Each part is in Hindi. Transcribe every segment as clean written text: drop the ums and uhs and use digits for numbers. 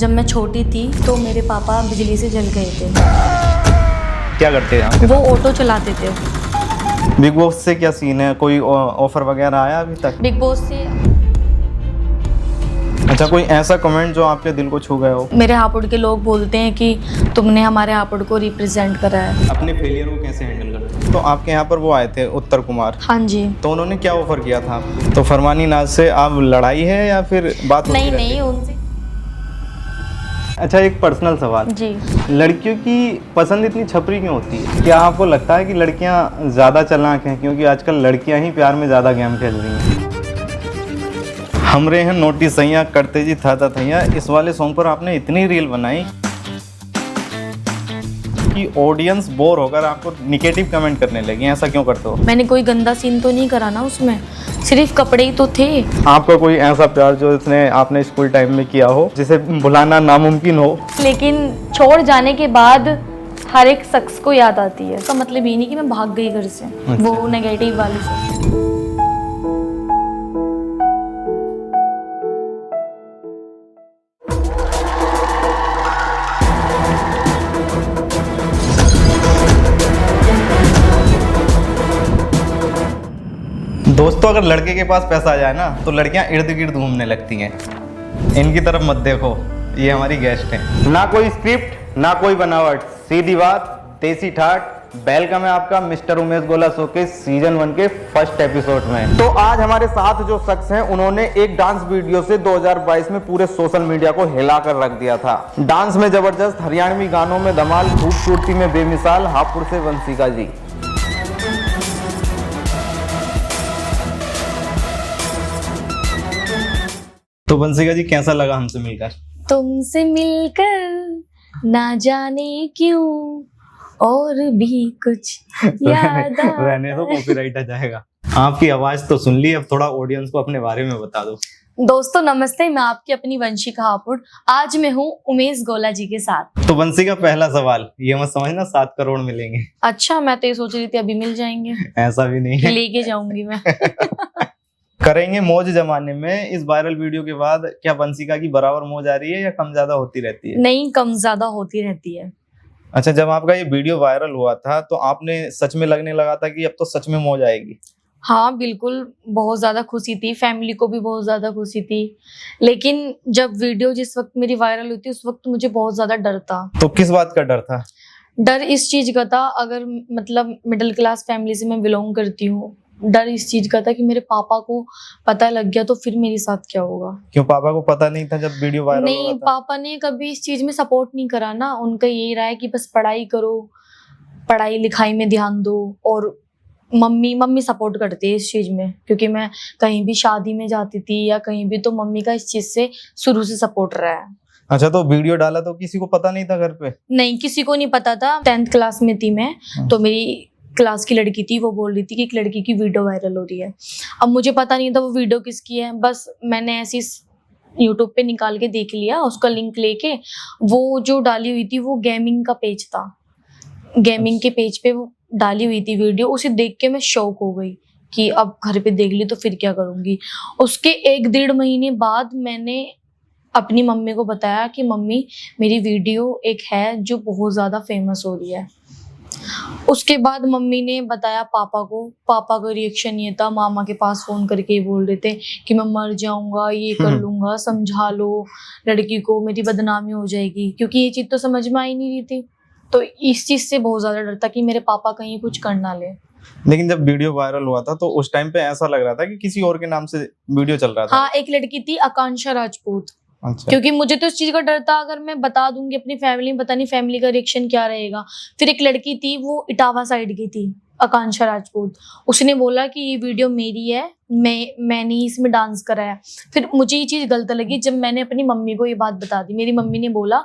जब मैं छोटी थी तो मेरे पापा बिजली से जल गए थे। क्या करते हैं वो ऑटो चलाते थे। बिग बॉस से क्या सीन है, कोई ऑफर वगैरह आया अभी तक? बिग बॉस से अच्छा, कोई ऐसा कमेंट जो आपके दिल को छू गया हो? मेरे हापुड़ के लोग बोलते हैं कि तुमने हमारे हापुड़ को रिप्रेजेंट करा है। अपने फेलियर को कैसे हैंडल करते हैं? तो आपके यहाँ पर वो आए थे उत्तर कुमार, हाँ जी। तो उन्होंने क्या ऑफर किया था आपको? तो फरमानी नाज से आप लड़ाई है या फिर बात होती नहीं रहती नहीं है? उनसे। अच्छा, एक पर्सनल सवाल, जी। लड़कियों की पसंद इतनी छपरी क्यों होती है? क्या आपको लगता है कि लड़कियां ज़्यादा चालाक हैं, क्योंकि आजकल लड़कियां ही प्यार में ज़्यादा गेम खेल रही हैं? हमरे हैं नोटिस सैया करते जी था थैया, इस वाले सॉन्ग पर आपने इतनी रील बनाई कि ऑडियंस बोर होकर आपको निगेटिव कमेंट करने लगी। ऐसा क्यों करते हो? मैंने कोई गंदा सीन तो नहीं करा ना उसमें, सिर्फ कपड़े ही तो थे। आपका कोई ऐसा प्यार जो इसने आपने स्कूल टाइम में किया हो जिसे भुलाना नामुमकिन हो? लेकिन छोड़ जाने के बाद हर एक शख्स को याद आती है। इसका मतलब ये नहीं कि मैं भाग गई घर से, वो नेगेटिव वाली से। दोस्तों, अगर लड़के के पास पैसा आ जाए ना तो लड़कियां इर्द गिर्द घूमने लगती हैं। इनकी तरफ मत देखो, ये हमारी गेस्ट हैं। ना कोई स्क्रिप्ट ना कोई बनावट, सीधी बात देसी ठाट। वेलकम है आपका मिस्टर उमेश गोला शो के सीजन 1 के फर्स्ट एपिसोड में। तो आज हमारे साथ जो शख्स हैं, उन्होंने एक डांस वीडियो से 2022 में पूरे सोशल मीडिया को हिला कर रख दिया था। डांस में जबरदस्त, हरियाणवी गानों में धमाल, खूबसूरती में बेमिसाल, हापुड़ से वंशिका जी। तो वंशिका जी, कैसा लगा हमसे मिलकर? तुमसे मिलकर ना जाने क्यों और भी कुछ याद रहने दो, कॉपीराइट आ जाएगा। आपकी आवाज तो सुन ली, अब थोड़ा ऑडियंस को अपने बारे में बता दो। दोस्तों नमस्ते, मैं आपकी अपनी वंशिका हापुड़। आज मैं हूँ उमेश गोला जी के साथ। तो वंशिका, पहला सवाल, ये मत समझना 7 करोड़ मिलेंगे। अच्छा, मैं तो ये सोच रही थी अभी मिल जाएंगे। ऐसा भी नहीं है। लेके जाऊंगी मैं। करेंगे मौज जमाने में। इस वायरल वीडियो के बाद क्या वंशिका की बराबर मौज आ रही है या कम ज्यादा होती रहती है? नहीं, कम ज्यादा होती रहती है। अच्छा, जब आपका ये वीडियो वायरल हुआ था तो आपने सच में लगने लगा था कि अब तो सच में मौज आएगी? हाँ बिल्कुल, बहुत ज्यादा खुशी थी, फैमिली को भी बहुत ज्यादा खुशी थी। लेकिन जब वीडियो जिस वक्त मेरी वायरल हुई थी उस वक्त मुझे बहुत ज्यादा डर था। तो किस बात का डर था? डर इस चीज का था, अगर मतलब मिडिल क्लास फैमिली से मैं बिलोंग करती हूँ, डर इस चीज का था कि मेरे पापा को पता लग गया तो फिर मेरे साथ क्या होगा। क्यों, पापा को पता नहीं था जब वीडियो वायरल हो रहा नहीं, था? पापा ने कभी इस चीज में सपोर्ट नहीं करा ना। उनका यही रहा है कि बस पढ़ाई करो, पढ़ाई लिखाई में ध्यान दो। और मम्मी सपोर्ट करती है इस चीज में, क्योंकि मैं कहीं भी शादी में जाती थी या कहीं भी, तो मम्मी का इस चीज से शुरू से सपोर्ट रहा है। अच्छा, तो वीडियो डाला तो किसी को पता नहीं था घर पे? नहीं, किसी को नहीं पता था। 10th क्लास में थी मैं, तो मेरी क्लास की लड़की थी, वो बोल रही थी कि एक लड़की की वीडियो वायरल हो रही है। अब मुझे पता नहीं था वो वीडियो किसकी है, बस मैंने ऐसी यूट्यूब पे निकाल के देख लिया, उसका लिंक लेके। वो जो डाली हुई थी वो गेमिंग का पेज था, गेमिंग के पेज पे वो डाली हुई थी वीडियो। उसे देख के मैं शॉक हो गई कि अब घर पे देख ली तो फिर क्या करूंगी। उसके 1-1.5 महीने बाद मैंने अपनी मम्मी को बताया कि मम्मी, मेरी वीडियो एक है जो बहुत ज्यादा फेमस हो रही है। उसके बाद मम्मी ने बताया पापा को। पापा का रिएक्शन ये था, मामा के पास फोन करके ये बोल रहे थे कि मैं मर जाऊंगा, ये कर लूंगा, समझा लो लड़की को, मेरी बदनामी हो जाएगी। क्योंकि ये चीज तो समझ में आ ही नहीं रही थी, तो इस चीज से बहुत ज्यादा डर था कि मेरे पापा कहीं कुछ कर ना ले। लेकिन जब वीडियो वायरल हुआ था तो उस टाइम पे ऐसा लग रहा था कि किसी और के नाम से वीडियो चल रहा था। हाँ, एक लड़की थी आकांक्षा राजपूत। अच्छा। क्योंकि मुझे तो इस चीज का डर था, अगर मैं बता दूंगी अपनी फैमिली में, पता नहीं फैमिली का रिएक्शन क्या रहेगा। फिर एक लड़की थी, वो इटावा साइड की थी, आकांक्षा राजपूत। उसने बोला कि ये वीडियो मेरी है, मैंने ही इसमें डांस करा है। फिर मुझे ये चीज गलत लगी जब मैंने अपनी मम्मी को ये बात बता दी। मेरी मम्मी ने बोला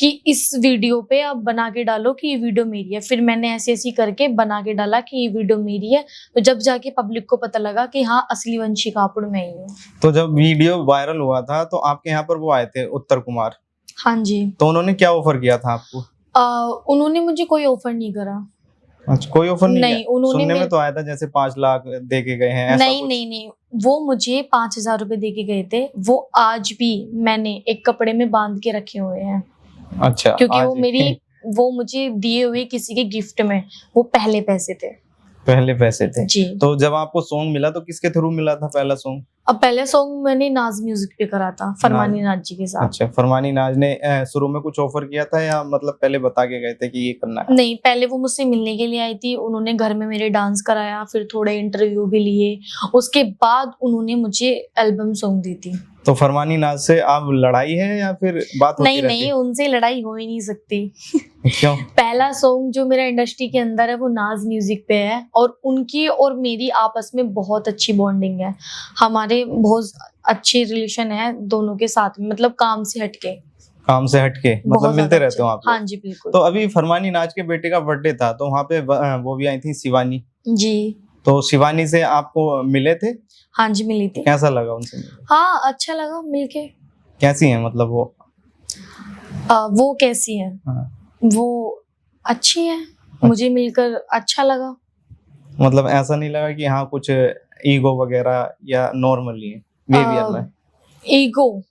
कि इस वीडियो पे आप बना के डालो कि ये वीडियो मेरी है। फिर मैंने ऐसे ऐसी करके बना के डाला कि ये वीडियो मेरी है, तो जब जाके पब्लिक को पता लगा कि हाँ, असली वंशिका हापुड़ मैं ही हूँ। तो जब वीडियो वायरल हुआ था तो आपके यहाँ पर वो आए थे उत्तर कुमार, हाँ जी। तो उन्होंने क्या ऑफर किया था आपको? उन्होंने मुझे कोई ऑफर नहीं करा। अच्छा, कोई ऑफर नहीं नहीं, है? उन्होंने सुनने में मेरे- तो आया था जैसे 5 लाख दे के गए हैं, ऐसा नहीं कुछ? नहीं नहीं, वो मुझे 5,000 रुपए दे के गए थे। वो आज भी मैंने एक कपड़े में बांध के रखे हुए हैं, अच्छा, क्योंकि आज वो ही। मेरी वो मुझे दिए हुए किसी के गिफ्ट में, वो पहले पैसे थे पहले पैसे थे। जी। तो जब आपको सॉन्ग मिला तो किसके थ्रू मिला था पहला सॉन्ग? अब पहले सॉन्ग मैंने नाज म्यूजिक पे करा था, फरमानी नाज जी के साथ। अच्छा, फरमानी नाज ने शुरू में कुछ ऑफर किया था या मतलब पहले बता के गए थे कि ये करना है? नहीं, पहले वो मुझसे मिलने के लिए आई थी, उन्होंने घर में मेरे डांस कराया, फिर थोड़े इंटरव्यू भी लिए, उसके बाद उन्होंने मुझे एल्बम सॉन्ग दी थी। तो फरमानी नाज से आप लड़ाई है या फिर बात होती नहीं रहती नहीं, उनसे लड़ाई हो ही नहीं सकती। है? क्यों? पहला सॉन्ग जो मेरा इंडस्ट्री के अंदर है वो नाज म्यूजिक पे है, और उनकी और मेरी आपस में बहुत अच्छी बॉन्डिंग है, हमारे बहुत अच्छे रिलेशन है दोनों के साथ में, मतलब काम से हटके। काम से हटके मतलब बहुत मिलते ज्यादा रहते हो अच्छे। आप लोग? हाँ जी बिल्कुल। तो अभी फरमानी नाज के बेटे का बर्थडे था तो वहाँ पे वो भी आई थी शिवानी, जी तो शिवानी से आपको मिले थे? हाँ जी, मिली थी। कैसा लगा उनसे मिलके? हाँ, अच्छा लगा मिलके। कैसी है मतलब वो? वो कैसी है? हाँ, वो अच्छी है, मुझे मिलकर अच्छा लगा। मतलब ऐसा नहीं लगा कि हाँ कुछ ईगो वगैरह या नॉर्मली है बिहेवियर में? ईगो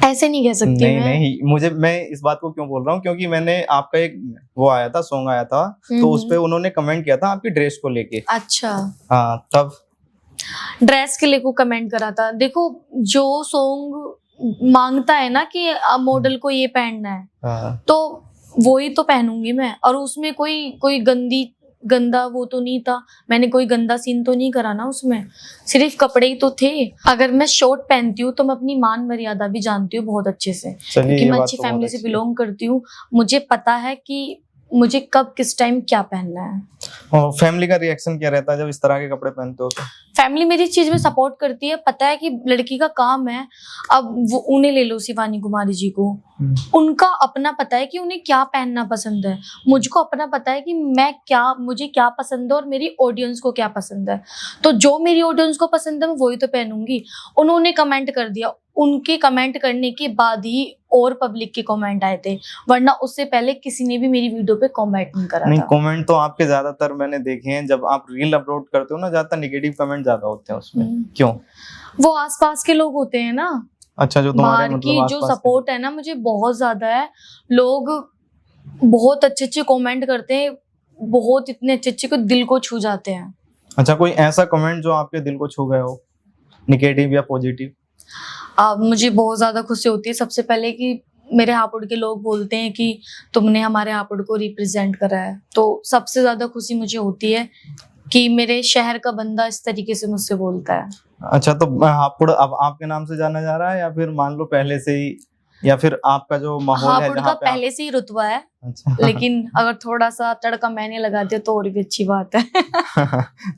ऐसे नहीं कह सकती नहीं मैं। नहीं, मुझे मैं इस बात को क्यों बोल रहा हूँ क्योंकि मैंने आपका एक वो आया था सॉन्ग आया था तो उस पे उन्होंने कमेंट किया था आपकी ड्रेस को लेके। अच्छा, हाँ, तब ड्रेस के लिए को कमेंट करा था। देखो, जो सॉन्ग मांगता है ना कि मॉडल को ये पहनना है, हाँ, तो वो ही तो पहनूंगी मैं, और उसमें कोई गंदा वो तो नहीं था, मैंने कोई गंदा सीन तो नहीं करा ना उसमें, सिर्फ कपड़े ही तो थे। अगर मैं शॉर्ट पहनती हूँ तो मैं अपनी मान मर्यादा भी जानती हूँ बहुत अच्छे से, चलिए क्योंकि ये मैं बात अच्छी तो बहुत फैमिली से अच्छी है। बिलोंग करती हूँ, मुझे पता है कि मुझे कब किस टाइम क्या पहनना है। और फैमिली का रिएक्शन क्या रहता है जब इस तरह के कपड़े पहनते हो तो? फैमिली मेरी इस चीज में सपोर्ट करती है, पता है कि लड़की का काम है। अब वो उन्हें ले लो, शिवानी कुमारी जी को, उनका अपना पता है कि उन्हें क्या पहनना पसंद है, मुझको अपना पता है कि मुझे क्या पसंद है और मेरी ऑडियंस को क्या पसंद है, तो जो मेरी ऑडियंस को पसंद है मैं वही तो पहनूंगी। उन्होंने कमेंट कर दिया, उनके कमेंट करने के बाद ही और पब्लिक के कमेंट आए थे, वरना उससे पहले किसी ने भी मेरी वीडियो पे कमेंट नहीं करा नहीं, था। कमेंट तो आपके ज्यादातर मैंने देखे हैं जब आप रील अपलोड करते हो ना, ज्यादातर नेगेटिव कमेंट ज्यादा होते हैं उसमें। क्यों? वो आसपास के लोग होते हैं ना, अच्छा, जो तुम्हारे बाहर मतलब की जो आसपास के- सपोर्ट है ना मुझे बहुत ज्यादा है। लोग बहुत अच्छे अच्छे कमेंट करते हैं, बहुत इतने अच्छे अच्छे को दिल को छू जाते हैं। अच्छा, कोई ऐसा कमेंट जो आपके दिल को छू गए हो, नेगेटिव या पॉजिटिव? मुझे बहुत ज्यादा खुशी होती है सबसे पहले कि मेरे हापुड़ के लोग बोलते हैं कि तुमने हमारे हापुड़ को रिप्रेजेंट करा है, तो सबसे ज्यादा खुशी मुझे होती है कि मेरे शहर का बंदा इस तरीके से मुझसे बोलता है। अच्छा, तो हापुड़ अब आपके नाम से जाना जा रहा है या फिर मान लो पहले से ही, या फिर आपका जो माहौल है हापुड़ जहाँ का पे पहले से ही रुतबा है, अच्छा लेकिन अगर थोड़ा सा तड़का मैंने लगा दिया तो और भी अच्छी बात है।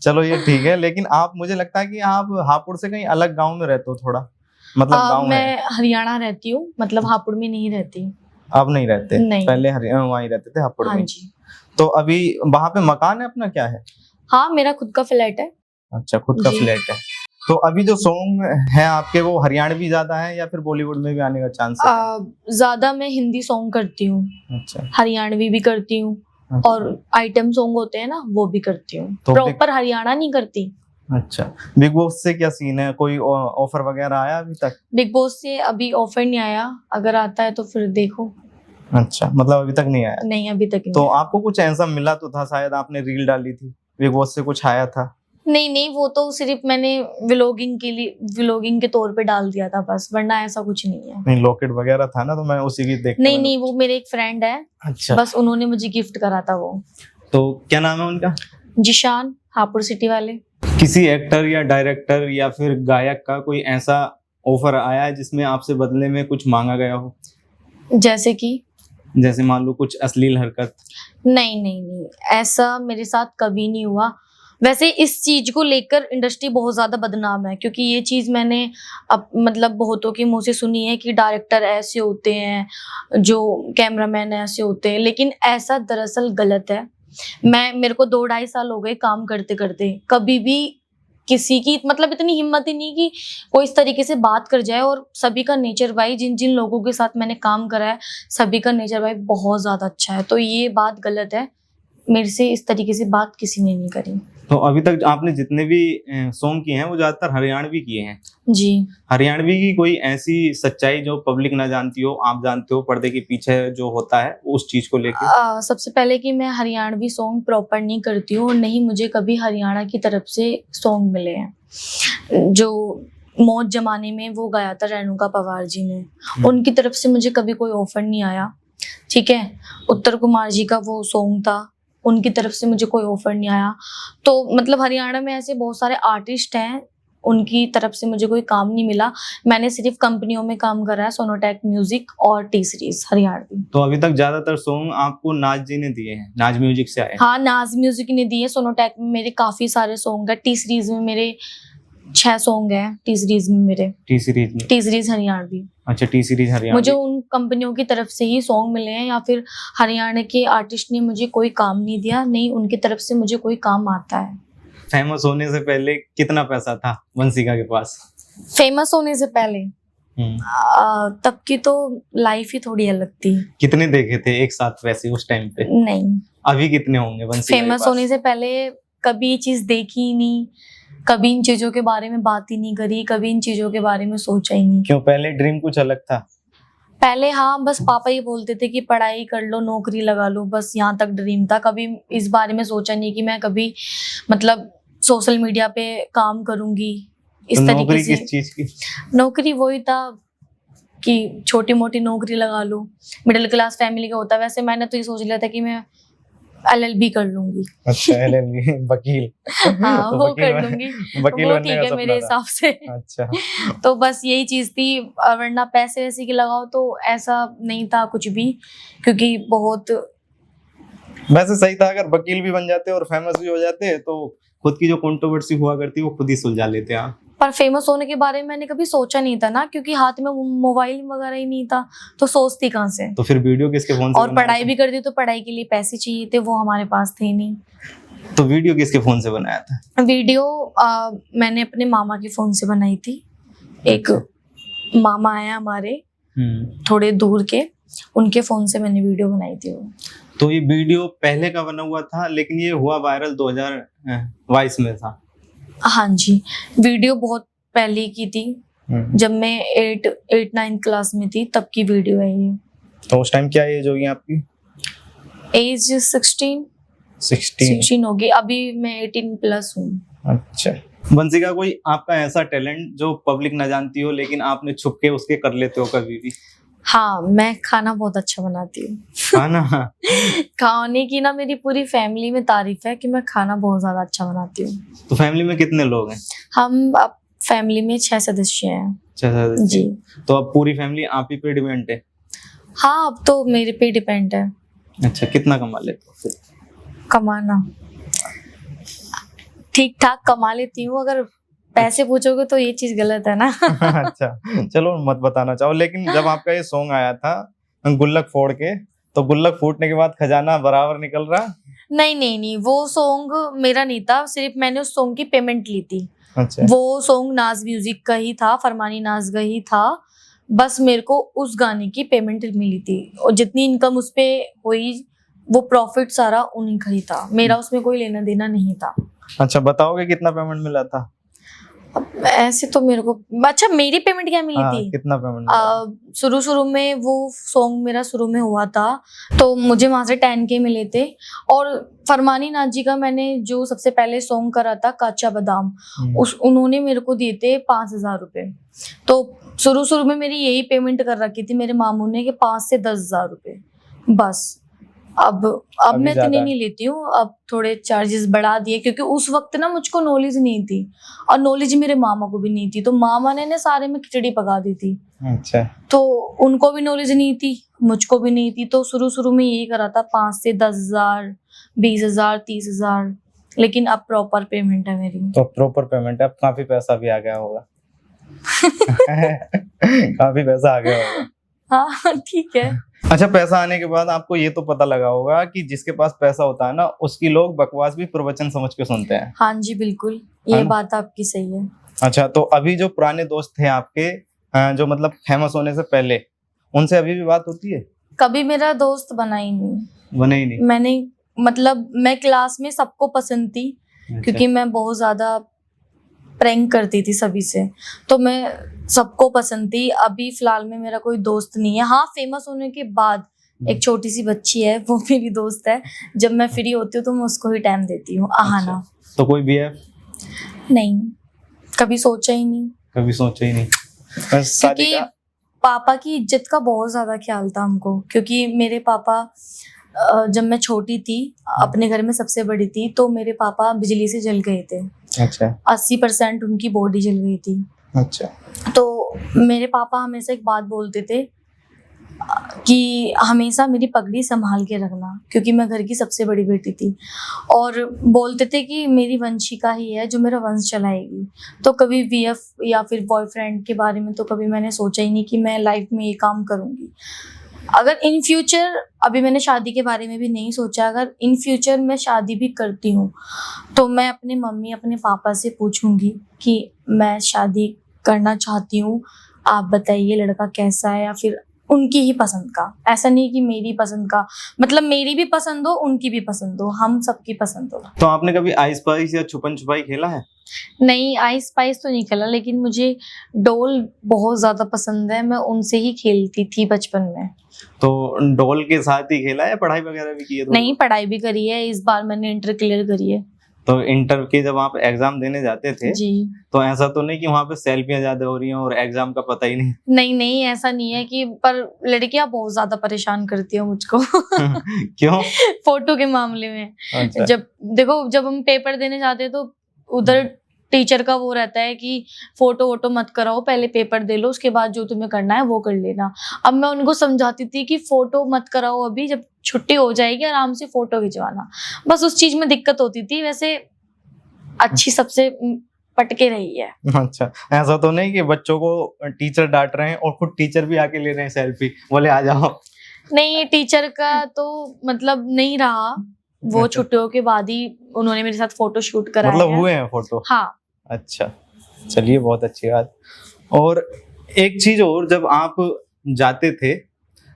चलो ये ठीक है, लेकिन आप, मुझे लगता है कि आप हापुड़ से कहीं अलग गांव में रहते हो थोड़ा, मतलब गांव है। मैं हरियाणा रहती हूँ, मतलब हापुड़ में नहीं रहती। अब नहीं रहते? नहीं। पहले हरियाणा वहीं रहते थे हापुड़ हाँ में। जी, तो अभी वहां पे मकान है अपना, क्या है? हाँ मेरा खुद का फ्लैट है। अच्छा, खुद का जी। फ्लैट है। तो अभी जो सॉन्ग है आपके वो हरियाणवी ज्यादा है या फिर बॉलीवुड में भी आने का चांस है? ज्यादा मैं हिंदी सॉन्ग करती हूँ, अच्छा, हरियाणवी भी करती हूँ, अच्छा। और आइटम सॉन्ग होते हैं ना वो भी करती हूँ, तो प्रॉपर हरियाणा नहीं करती। अच्छा, बिग बॉस से क्या सीन है, कोई ऑफर वगैरह आया अभी तक? बिग बॉस से अभी ऑफर नहीं आया, अगर आता है तो फिर देखो। अच्छा, मतलब अभी तक नहीं आया? नहीं, अभी तक तो नहीं। आपको कुछ ऐसा मिला तो था, शायद आपने रील डाली थी, बिग बॉस से कुछ आया था? नहीं, वो तो सिर्फ मैंने व्लॉगिंग के तौर पे डाल दिया था बस, वरना ऐसा कुछ नहीं है। नहीं, लॉकेट वगैरह था ना, तो मैं उसी की देख के मैंने- नहीं, वो मेरे एक फ्रेंड है, अच्छा, बस उन्होंने मुझे गिफ्ट करा था वो। तो क्या नाम है उनका? जिशान, हापुड़ सिटी वाले। किसी एक्टर या डायरेक्टर या फिर गायक का कोई ऐसा ऑफर आया है जिसमें आपसे बदले में कुछ मांगा गया हो? जैसे कि जैसे मान लो कुछ अश्लील हरकत? नहीं, ऐसा मेरे साथ कभी नहीं हुआ। वैसे इस चीज को लेकर इंडस्ट्री बहुत ज्यादा बदनाम है, क्योंकि ये चीज मैंने अब मतलब बहुतों के मुंह से सुनी है कि डायरेक्टर ऐसे होते हैं, जो कैमरामैन ऐसे होते हैं, लेकिन ऐसा दरअसल गलत है। मेरे को 2-2.5 साल हो गए काम करते करते, कभी भी किसी की मतलब इतनी हिम्मत ही नहीं कि कोई इस तरीके से बात कर जाए। और सभी का नेचर भाई, जिन जिन लोगों के साथ मैंने काम करा है, सभी का नेचर भाई बहुत ज्यादा अच्छा है, तो ये बात गलत है मेरे से इस तरीके से बात किसी ने नहीं करी। तो अभी तक आपने जितने भी सॉन्ग किए हैं वो ज्यादातर हरियाणवी किए हैं। जी। हरियाणवी की कोई ऐसी सच्चाई जो पब्लिक ना जानती हो, आप जानते हो, पर्दे के पीछे जो होता है उस चीज को लेके? सबसे पहले कि मैं हरियाणवी सॉन्ग प्रॉपर नहीं करती हूँ और नहीं मुझे कभी हरियाणा की तरफ से सॉन्ग मिले हैं। जो मौत जमाने में वो गाया था रेणुका पवार जी ने, उनकी तरफ से मुझे कभी कोई ऑफर नहीं आया। ठीक है, उत्तर कुमार जी का वो सॉन्ग था, उनकी तरफ से मुझे कोई ऑफर नहीं आया। तो मतलब हरियाणा में ऐसे बहुत सारे आर्टिस्ट हैं, उनकी तरफ से मुझे कोई काम नहीं मिला। मैंने सिर्फ कंपनियों में काम करा है, सोनोटेक म्यूजिक और टी सीरीज हरियाणवी। तो अभी तक ज्यादातर सॉन्ग आपको नाज जी ने दिए हैं, नाज म्यूजिक से आए? हाँ, नाज म्यूजिक ने दिए। सोनोटेक में मेरे काफी सारे सॉन्ग है, टी सीरीज में मेरे 6 सॉन्ग है, टी सीरीज में मेरे। टी सीरीज में? T series Haryanvi. अच्छा, टी सीरीज हरियाणवी। मुझे उन कंपनियों की तरफ से ही सॉन्ग मिले हैं, या फिर हरियाणा के आर्टिस्ट ने मुझे कोई काम नहीं दिया, नहीं उनकी तरफ से मुझे कोई काम आता है। फेमस होने से पहले कितना पैसा था वंशिका के पास? फेमस होने से पहले तब की तो लाइफ ही थोड़ी अलग थी। कितने देखे थे एक साथ वैसे उस टाइम पे? नहीं। अभी कितने होंगे वंशिका के फेमस पास? होने से पहले कभी ये चीज देखी ही नहीं, कभी इन चीजों के बारे में बात ही नहीं करी, कभी इन चीजों के बारे में सोचा ही नहीं। क्यों, पहले ड्रीम कुछ अलग था? पहले हाँ, बस पापा ये बोलते थे कि पढ़ाई कर लो, नौकरी लगा लो, बस यहाँ तक ड्रीम था। कभी इस बारे में सोचा नहीं कि मैं कभी मतलब सोशल मीडिया पे काम करूंगी इस तो तरीके नौकरी से। किस चीज की? नौकरी वही था कि छोटी मोटी नौकरी लगा लो, मिडिल क्लास फैमिली का होता है। वैसे मैंने तो ये सोच लिया था कि मैं LLB कर लूंगी। अच्छा, LLB वकील? हाँ, तो वो वकील कर लूंगी, वकील वो बनने ठीक का है सपना मेरे था। हिसाब से। अच्छा, तो बस यही चीज थी, वरना पैसे वैसे की लगाओ तो ऐसा नहीं था कुछ भी, क्योंकि बहुत वैसे सही था। अगर वकील भी बन जाते और फेमस भी हो जाते तो खुद की जो कंट्रोवर्सी हुआ करती वो खुद ही सुलझा लेते आप। पर फेमस होने के बारे में मैंने कभी सोचा नहीं था ना, क्योंकि हाथ में मोबाइल वगैरह ही नहीं था, तो सोचती कहाँ से। तो फिर वीडियो किसके फोन से और पढ़ाई भी करती तो पढ़ाई के लिए पैसे चाहिए थे, वो हमारे पास थे नहीं। तो वीडियो किसके फोन से बनाया था? वीडियो मैंने अपने मामा के फोन से बनाई थी। एक मामा है हमारे थोड़े दूर के, उनके फोन से मैंने वीडियो बनाई थी वो। तो ये वीडियो पहले का बना हुआ था, लेकिन ये हुआ वायरल 2022 में था? हाँ जी, वीडियो बहुत पहले की थी, जब मैं 8-9 क्लास में थी, तब की वीडियो है ये। तो उस टाइम क्या एज होगी आपकी? एज 16 होगी, अभी मैं 18+ हूँ। अच्छा, वंशिका कोई आपका ऐसा टैलेंट जो पब्लिक ना जानती हो लेकिन आपने छुप के उसके कर लेते हो कभी भी? हाँ, मैं खाना बहुत अच्छा बनाती हूँ। खाना? खाने की ना मेरी पूरी फैमिली में तारीफ है कि मैं खाना बहुत ज्यादा अच्छा बनाती हूँ। तो फैमिली में कितने लोग हैं? हम अब फैमिली में 6 सदस्य हैं। 6 सदस्य? जी। तो अब पूरी फैमिली आप ही पे डिपेंड है? हाँ, अब तो मेरे पे डिपेंड है। अच्छा, कितना कमा लेते हो फिर? कमाना ठीक ठाक कमा लेती हूँ, अगर पैसे पूछोगे तो ये चीज गलत है ना। अच्छा, चलो मत बताना चाहो। लेकिन जब आपका ये सॉन्ग आया था गुल्लक फोड़ के, तो गुल्लक फूटने के बाद खजाना बराबर निकल रहा? नहीं, वो सॉन्ग मेरा नहीं था, सिर्फ मैंने उस सॉन्ग की पेमेंट ली थी। अच्छा। वो सॉन्ग नाज म्यूजिक का ही था, फरमानी नाज का ही था। बस मेरे को उस गाने की पेमेंट मिली थी और जितनी इनकम उस पे हुई वो प्रॉफिट सारा उन्हीं का ही था, मेरा उसमें कोई लेना देना नहीं था। अच्छा, बताओगे कितना पेमेंट मिला था? अब ऐसे तो मेरे को, अच्छा मेरी पेमेंट क्या मिली थी? कितना पेमेंट? शुरू में वो सॉन्ग मेरा शुरू में हुआ था तो मुझे वहां से 10K मिले थे। और फरमानी नाथ जी का मैंने जो सबसे पहले सॉन्ग करा था कच्चा बादाम, उन्होंने मेरे को दिए थे 5,000 रुपए। तो शुरू में मेरी यही पेमेंट कर रखी थी मेरे मामू ने कि 5 से 10,000 रुपए बस। अब मैं इतनी नहीं लेती हूँ, अब थोड़े चार्जेस बढ़ा दिए, क्योंकि उस वक्त ना मुझको नॉलेज नहीं थी और नॉलेज मेरे मामा को भी नहीं थी, तो मामा ने सारे में खिचड़ी पका दी थी। अच्छा। तो उनको भी नॉलेज नहीं थी, मुझको भी नहीं थी, तो शुरू में यही करा था 5 से 10,000, 20,000, 30,000, लेकिन अब प्रॉपर पेमेंट है मेरी। तो प्रॉपर पेमेंट है, अब काफी पैसा भी आ गया होगा। काफी पैसा आ गया होगा। हाँ ठीक है। अच्छा, पैसा आने के बाद आपको ये तो पता लगा होगा कि जिसके पास पैसा होता है ना उसकी लोग बकवास भी प्रवचन समझ के सुनते हैं। हाँ जी बिल्कुल, ये बात आपकी सही है। अच्छा, तो अभी जो पुराने दोस्त थे आपके जो मतलब फेमस होने से पहले, उनसे अभी भी बात होती है? कभी मेरा दोस्त बना ही नहीं। बने ही नहीं? मैंने मतलब मैं क्लास में सबको पसंद थी, क्योंकि मैं बहुत ज्यादा प्रैंक करती थी सभी से, तो मैं सबको पसंद थी। अभी फिलहाल में मेरा कोई दोस्त नहीं है। हाँ, फेमस होने के बाद एक छोटी सी बच्ची है, वो मेरी दोस्त है। जब मैं फ्री होती हूँ तो मैं उसको ही टाइम देती हूँ। आहाना। अच्छा, तो कोई BF? नहीं, कभी सोचा ही नहीं। कभी सोचा ही नहीं। बस शादी क्योंकि का पापा की इज्जत का बहुत ज्यादा ख्याल था हमको, क्योंकि मेरे पापा जब मैं छोटी थी, अपने घर में सबसे बड़ी थी, तो मेरे पापा बिजली से जल गए थे। अच्छा 80% उनकी बॉडी जल गई थी। अच्छा। तो मेरे पापा हमेशा एक बात बोलते थे कि हमेशा मेरी पगड़ी संभाल के रखना, क्योंकि मैं घर की सबसे बड़ी बेटी थी, और बोलते थे कि मेरी वंशिका ही है जो मेरा वंश चलाएगी। तो कभी VF या फिर बॉयफ्रेंड के बारे में तो कभी मैंने सोचा ही नहीं कि मैं लाइफ में ये काम करूंगी। अगर इन फ्यूचर, अभी मैंने शादी के बारे में भी नहीं सोचा, अगर इन फ्यूचर मैं शादी भी करती हूँ तो मैं अपने मम्मी अपने पापा से पूछूंगी कि मैं शादी करना चाहती हूँ, आप बताइए लड़का कैसा है, या फिर उनकी ही पसंद का। ऐसा नहीं कि मेरी पसंद का, मतलब मेरी भी पसंद हो, उनकी भी पसंद हो, हम सबकी पसंद हो। तो आपने कभी आइस स्पाइस या छुपन छुपाई खेला है? नहीं, आइस स्पाइस तो नहीं खेला, लेकिन मुझे डॉल बहुत ज्यादा पसंद है, मैं उनसे ही खेलती थी बचपन में। तो डॉल के साथ ही खेला है, पढ़ाई वगैरह भी की है? नहीं, पढ़ाई भी करी है, इस बार मैंने इंटर क्लियर करी है। तो इंटर के जब आप एग्जाम देने जाते थे जी। तो ऐसा तो नहीं कि वहां पे सेल्फियां ज्यादा हो रही हैं और एग्जाम का पता ही नहीं? नहीं नहीं, ऐसा नहीं है कि, पर लड़कियां बहुत ज्यादा परेशान करती है मुझको क्यों? फोटो के मामले में। अच्छा। जब देखो, जब हम पेपर देने जाते हैं तो उधर टीचर का वो रहता है कि फोटो वोटो मत कराओ, पहले पेपर दे लो, उसके बाद जो तुम्हें करना है वो कर लेना। अब मैं उनको समझाती थी कि फोटो मत कराओ, अभी जब छुट्टी हो जाएगी आराम से फोटो खिंचवाना। बस उस चीज में दिक्कत होती थी, वैसे अच्छी सबसे पटके रही है। अच्छा, ऐसा तो नहीं कि बच्चों को टीचर डांट रहे हैं और खुद टीचर भी आके ले रहे हैं सेल्फी, बोले आ जाओ? नहीं, टीचर का तो मतलब नहीं रहा, वो अच्छा। छुट्टियों के बाद ही उन्होंने मेरे साथ फोटो शूट कराया मतलब है। हुए हैं फोटो? हाँ। अच्छा, चलिए बहुत अच्छी बात। और एक चीज और, जब आप जाते थे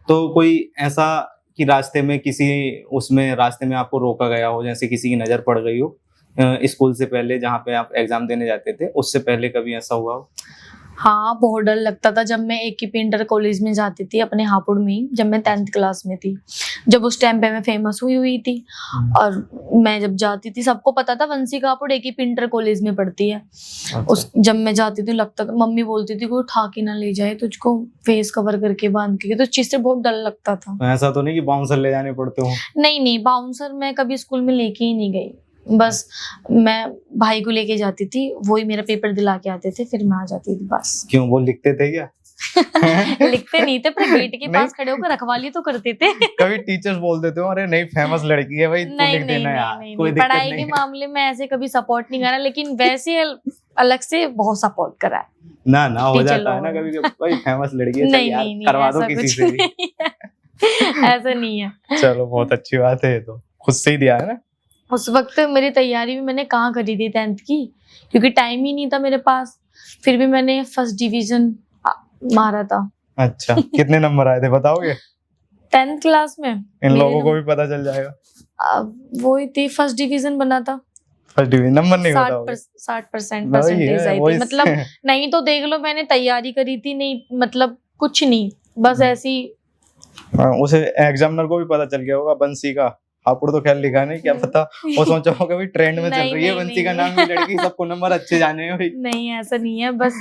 तो कोई ऐसा कि रास्ते में किसी, उसमें रास्ते में आपको रोका गया हो, जैसे किसी की नजर पड़ गई हो स्कूल से पहले, जहाँ पे आप एग्जाम देने जाते थे, उससे पहले कभी ऐसा हुआ हो? हाँ, बहुत डर लगता था जब मैं एक ही इंटर कॉलेज में जाती थी, अपने हापुड़ में ही, जब मैं 10th क्लास में थी। जब उस टाइम पे मैं फेमस हुई थी, और मैं जब जाती थी सबको पता था वंशिका हापुड़ एक ही इंटर कॉलेज में पढ़ती है। उस जब मैं जाती थी लगता, मम्मी बोलती थी कोई उठा के ना ले जाए तुझको, फेस कवर करके बांध के, तो उस चीज से बहुत डर लगता था। ऐसा तो नहीं कि बाउंसर ले जाने पड़ते हो? नहीं नहीं, बाउंसर मैं कभी स्कूल में लेके ही नहीं गई, बस मैं भाई को लेके जाती थी, वही मेरा पेपर दिला के आते थे, फिर मैं आ जाती थी बस। क्यों, वो लिखते थे क्या? लिखते नहीं थे, पर गेट के पास खड़े होकर रखवाली तो करते थे। कभी टीचर्स बोल देते हो अरे नहीं फेमस लड़की है भाई, तू नहीं लिख नहीं देना यार, नहीं, कोई नहीं, दिक्कत पढ़ाई नहीं के है। मामले में ऐसे कभी सपोर्ट नहीं करा, लेकिन वैसे अलग से बहुत सपोर्ट करा है। ना ना, हो टीचर जाता है ना लोगों कभी कभी, भाई फेमस लड़की है, चल नहीं यार नहीं नहीं, करवा दो ऐसा किसी कुछ से भी। नहीं है। ऐसा नहीं है। चलो बहुत अच्छी बात है, ये तो खुद से ही दिया है ना। उस वक्त मेरी तैयारी भी मैंने कहाँ करी थी 10th की, क्योंकि टाइम ही नहीं था मेरे पास, फिर भी मैंने फर्स्ट डिवीजन मारा था। अच्छा, कितने नंबर आए थे बताओगे? 10th क्लास में इन लोगों को भी पता चल जाएगा। वो ही थी, फर्स्ट डिवीजन बना था। फर्स्ट डिवीजन नंबर नहीं बताओगे? 60% वही परसेंटेज है, आई वही थी, मतलब नहीं तो देख लो, मैंने तैयारी करी थी नहीं, मतलब कुछ नहीं, बस ऐसी। उसे एग्जामिनर को भी पता चल गया होगा बंसी का हापुड़, तो खैर लिखा नहीं, क्या पता वो सोचा होगा भाई ट्रेंड में चल नहीं, रही है नहीं, बंसी का नहीं, नाम की लड़की, सबको नंबर अच्छे जाने हैं भाई। नहीं ऐसा नहीं है, बस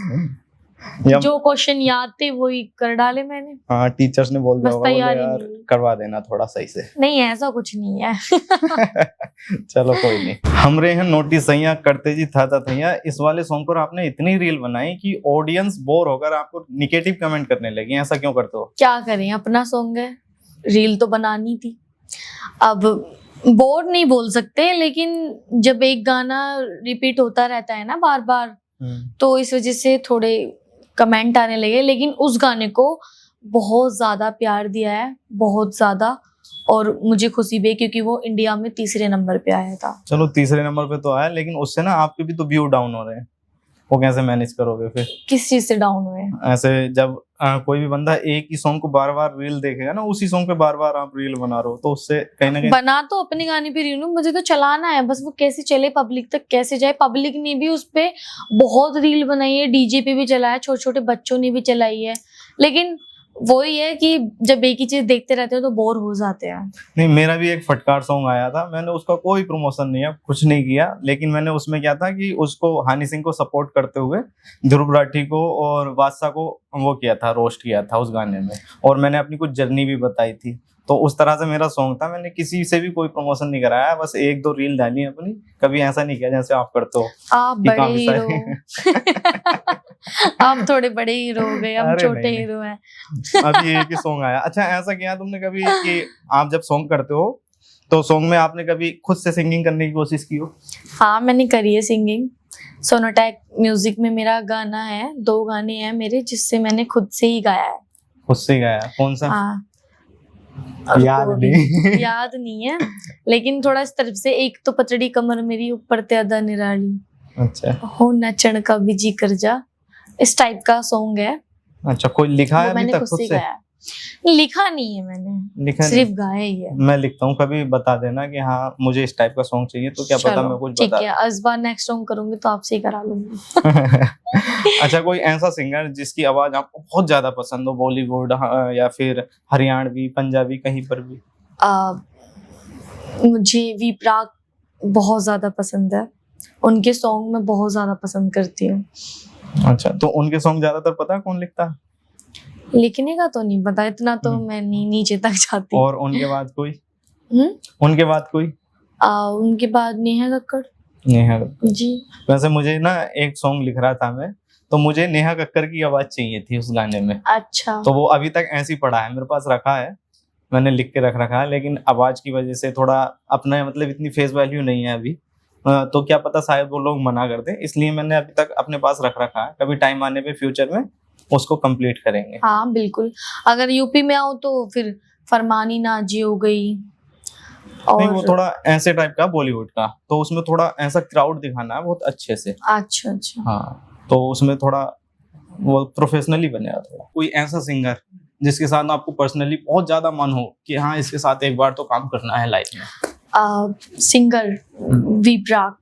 या जो क्वेश्चन याद थे वही कर डाले मैंने। हाँ, टीचर्स ने बोल दिया बस होगा, बोले तैयारी यार नहीं। करवा देना थोड़ा सही से। नहीं, ऐसा कुछ नहीं है। चलो कोई नहीं। हमरे हैं नोटिस सैया करते जी था थैया, इस वाले सॉन्ग पर आपने इतनी रील बनाई कि ऑडियंस बोर होकर आपको निगेटिव कमेंट करने लगी, ऐसा क्यों करते हो? क्या करें, अपना सॉन्ग है, रील तो बनानी थी। अब बोर नहीं बोल सकते, लेकिन जब एक गाना रिपीट होता रहता है ना बार बार, तो इस वजह से थोड़े कमेंट आने लगे, लेकिन उस गाने को बहुत ज्यादा प्यार दिया है, बहुत ज्यादा, और मुझे खुशी भी है क्योंकि वो इंडिया में 3रे नंबर पे आया था। चलो 3रे नंबर पे तो आया, लेकिन उससे ना आपके भी तो व्यू डाउन हो रहे हैं, वो कैसे मैनेज करोगे फिर? किस चीज से डाउन हुए? ऐसे जब कोई भी बंदा एक ही सॉन्ग को बार बार रील देखेगा ना, उसी सॉन्ग पे बार बार आप रील बना रहे हो, तो उससे कहीं ना कहीं बना तो अपने गाने पे रही हूँ, मुझे तो चलाना है बस, वो कैसे चले, पब्लिक तक कैसे जाए। पब्लिक ने भी उस पे बहुत रील बनाई है, डीजे पे भी चलाया, छोटे छोटे बच्चों ने भी चलाई है, लेकिन वही है कि जब एक ही चीज देखते रहते हो तो बोर हो जाते हैं। नहीं, मेरा भी एक फटकार सॉन्ग आया था, मैंने उसका कोई प्रमोशन नहीं है, कुछ नहीं किया, लेकिन मैंने उसमें क्या था कि उसको हनी सिंह को सपोर्ट करते हुए ध्रुव राठी को और बादशाह को वो किया था, रोस्ट किया था उस गाने में, और मैंने अपनी कुछ जर्नी भी बताई थी। तो उस तरह से मेरा सॉन्ग था, मैंने किसी से भी कोई प्रमोशन नहीं कराया, बस एक दो रील डाली अपनी, कभी ऐसा नहीं किया जैसे आप करते हो। आप कि बड़े काफी हीरो सारे- आप थोड़े बड़े हीरो हो गए, हम अरे छोटे नहीं, हीरो हैं। अभी एक ही सॉन्ग आया। अच्छा, ऐसा किया तुमने कभी कि आप जब सॉन्ग करते हो तो सॉन्ग में आपने कभी खुद से सिंगिंग करने की कोशिश की हो? हाँ, मैंने करी है सिंगिंग। सोनोटेक म्यूजिक में मेरा गाना है, 2 गाने हैं मेरे जिससे मैंने खुद से ही गाया है। खुद से गाया? कौन सा? हाँ, याद वो नहीं। याद नहीं है, लेकिन थोड़ा इस तरफ से, एक तो पतड़ी कमर मेरी ऊपर ते अदा निराली, अच्छा हो नचण का भी जी कर जा, इस टाइप का सॉन्ग है। अच्छा, कोई लिखा है वो अभी मैंने तक खुद खुद से से? गाया है। लिखा नहीं है मैंने, लिखा सिर्फ नहीं? गाया ही है। मैं लिखता हूँ, कभी बता देना कि हाँ मुझे इस टाइप का सॉन्ग चाहिए, तो क्या पता चलो, मैं कुछ ठीक बता। है, इस बार नेक्स्ट सॉन्ग करूंगी तो आपसे ही करा लूंगी। अच्छा, कोई ऐसा सिंगर जिसकी आवाज आपको बहुत ज्यादा पसंद हो, बॉलीवुड या फिर हरियाणवी, पंजाबी, कहीं पर भी? मुझे वी प्राक बहुत ज्यादा पसंद है, उनके सॉन्ग मैं बहुत ज्यादा पसंद करती हूँ। अच्छा, तो उनके सॉन्ग ज्यादातर पता है कौन लिखता है? लिखने का तो नहीं पता, इतना तो मैं नहीं नीचे तक जाती। और उनके बाद कोई? हम्म? उनके बाद कोई? उनके बाद नेहा कक्कड़ नेहा। जी। वैसे मुझे ना एक सॉन्ग लिख रहा था मैं, तो मुझे नेहा कक्कर की आवाज चाहिए थी उस गाने में। अच्छा। तो वो अभी तक ऐसी पड़ा है, मेरे पास रखा है, मैंने लिख के रख रखा है, लेकिन आवाज की वजह से थोड़ा अपना मतलब इतनी फेस वैल्यू नहीं है अभी, तो क्या पता शायद वो लोग मना कर दें, इसलिए मैंने अभी तक अपने पास रख रखा है, कभी टाइम आने पे फ्यूचर में उसको कंप्लीट करेंगे। हाँ बिल्कुल, अगर यूपी में आओ तो फिर फरमानी नाजी हो गई, नहीं, वो और थोड़ा ऐसे टाइप का बॉलीवुड का, तो उसमें थोड़ा ऐसा क्राउड दिखाना है बहुत अच्छे से। अच्छा अच्छा। हाँ, तो उसमें थोड़ा वो प्रोफेशनली बनेगा थोड़ा। कोई ऐसा सिंगर जिसके साथ आपको पर्सनली बहुत ज्यादा मन हो कि हाँ इसके साथ एक बार तो काम करना है लाइफ में? सिंगर वी प्राक,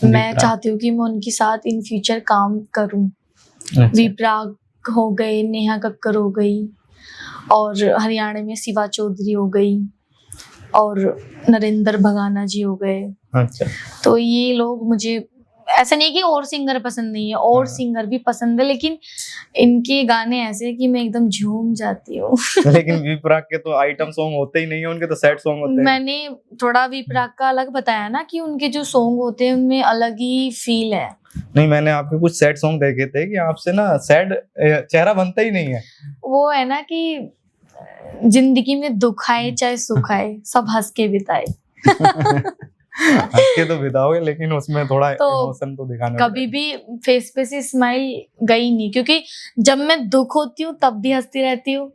मैं प्राक। चाहती हूँ कि मैं उनके साथ इन फ्यूचर काम करूँ। अच्छा। वी प्राक हो गए, नेहा कक्कर हो गई, और हरियाणा में शिवा चौधरी हो गई, और नरेंद्र भगाना जी हो गए। अच्छा, तो ये लोग मुझे, ऐसा नहीं कि और सिंगर पसंद नहीं है, और हाँ। सिंगर भी पसंद है, लेकिन इनके गाने ऐसे हैं कि मैं एकदम झूम जाती हूँ। लेकिन वी प्राक के तो आइटम सॉन्ग होते ही नहीं है, उनके तो सैड सॉन्ग होते हैं। मैंने थोड़ा वी प्राक का अलग बताया ना कि उनके जो सॉन्ग होते हैं उनमें अलग ही फील है। नहीं, मैंने आपके कुछ सैड सॉन्ग देखे थे कि आपसे ना सैड चेहरा बनता ही नहीं है। वो है ना कि जिंदगी में दुख आए चाहे सुख आए, सब हंस के बिताए। हंस के तो बिताओगे, लेकिन उसमें थोड़ा तो इमोशन तो दिखाना कभी भी फेस पे से स्माइल गई नहीं, क्योंकि जब मैं दुख होती हूँ तब भी हंसती रहती हूँ,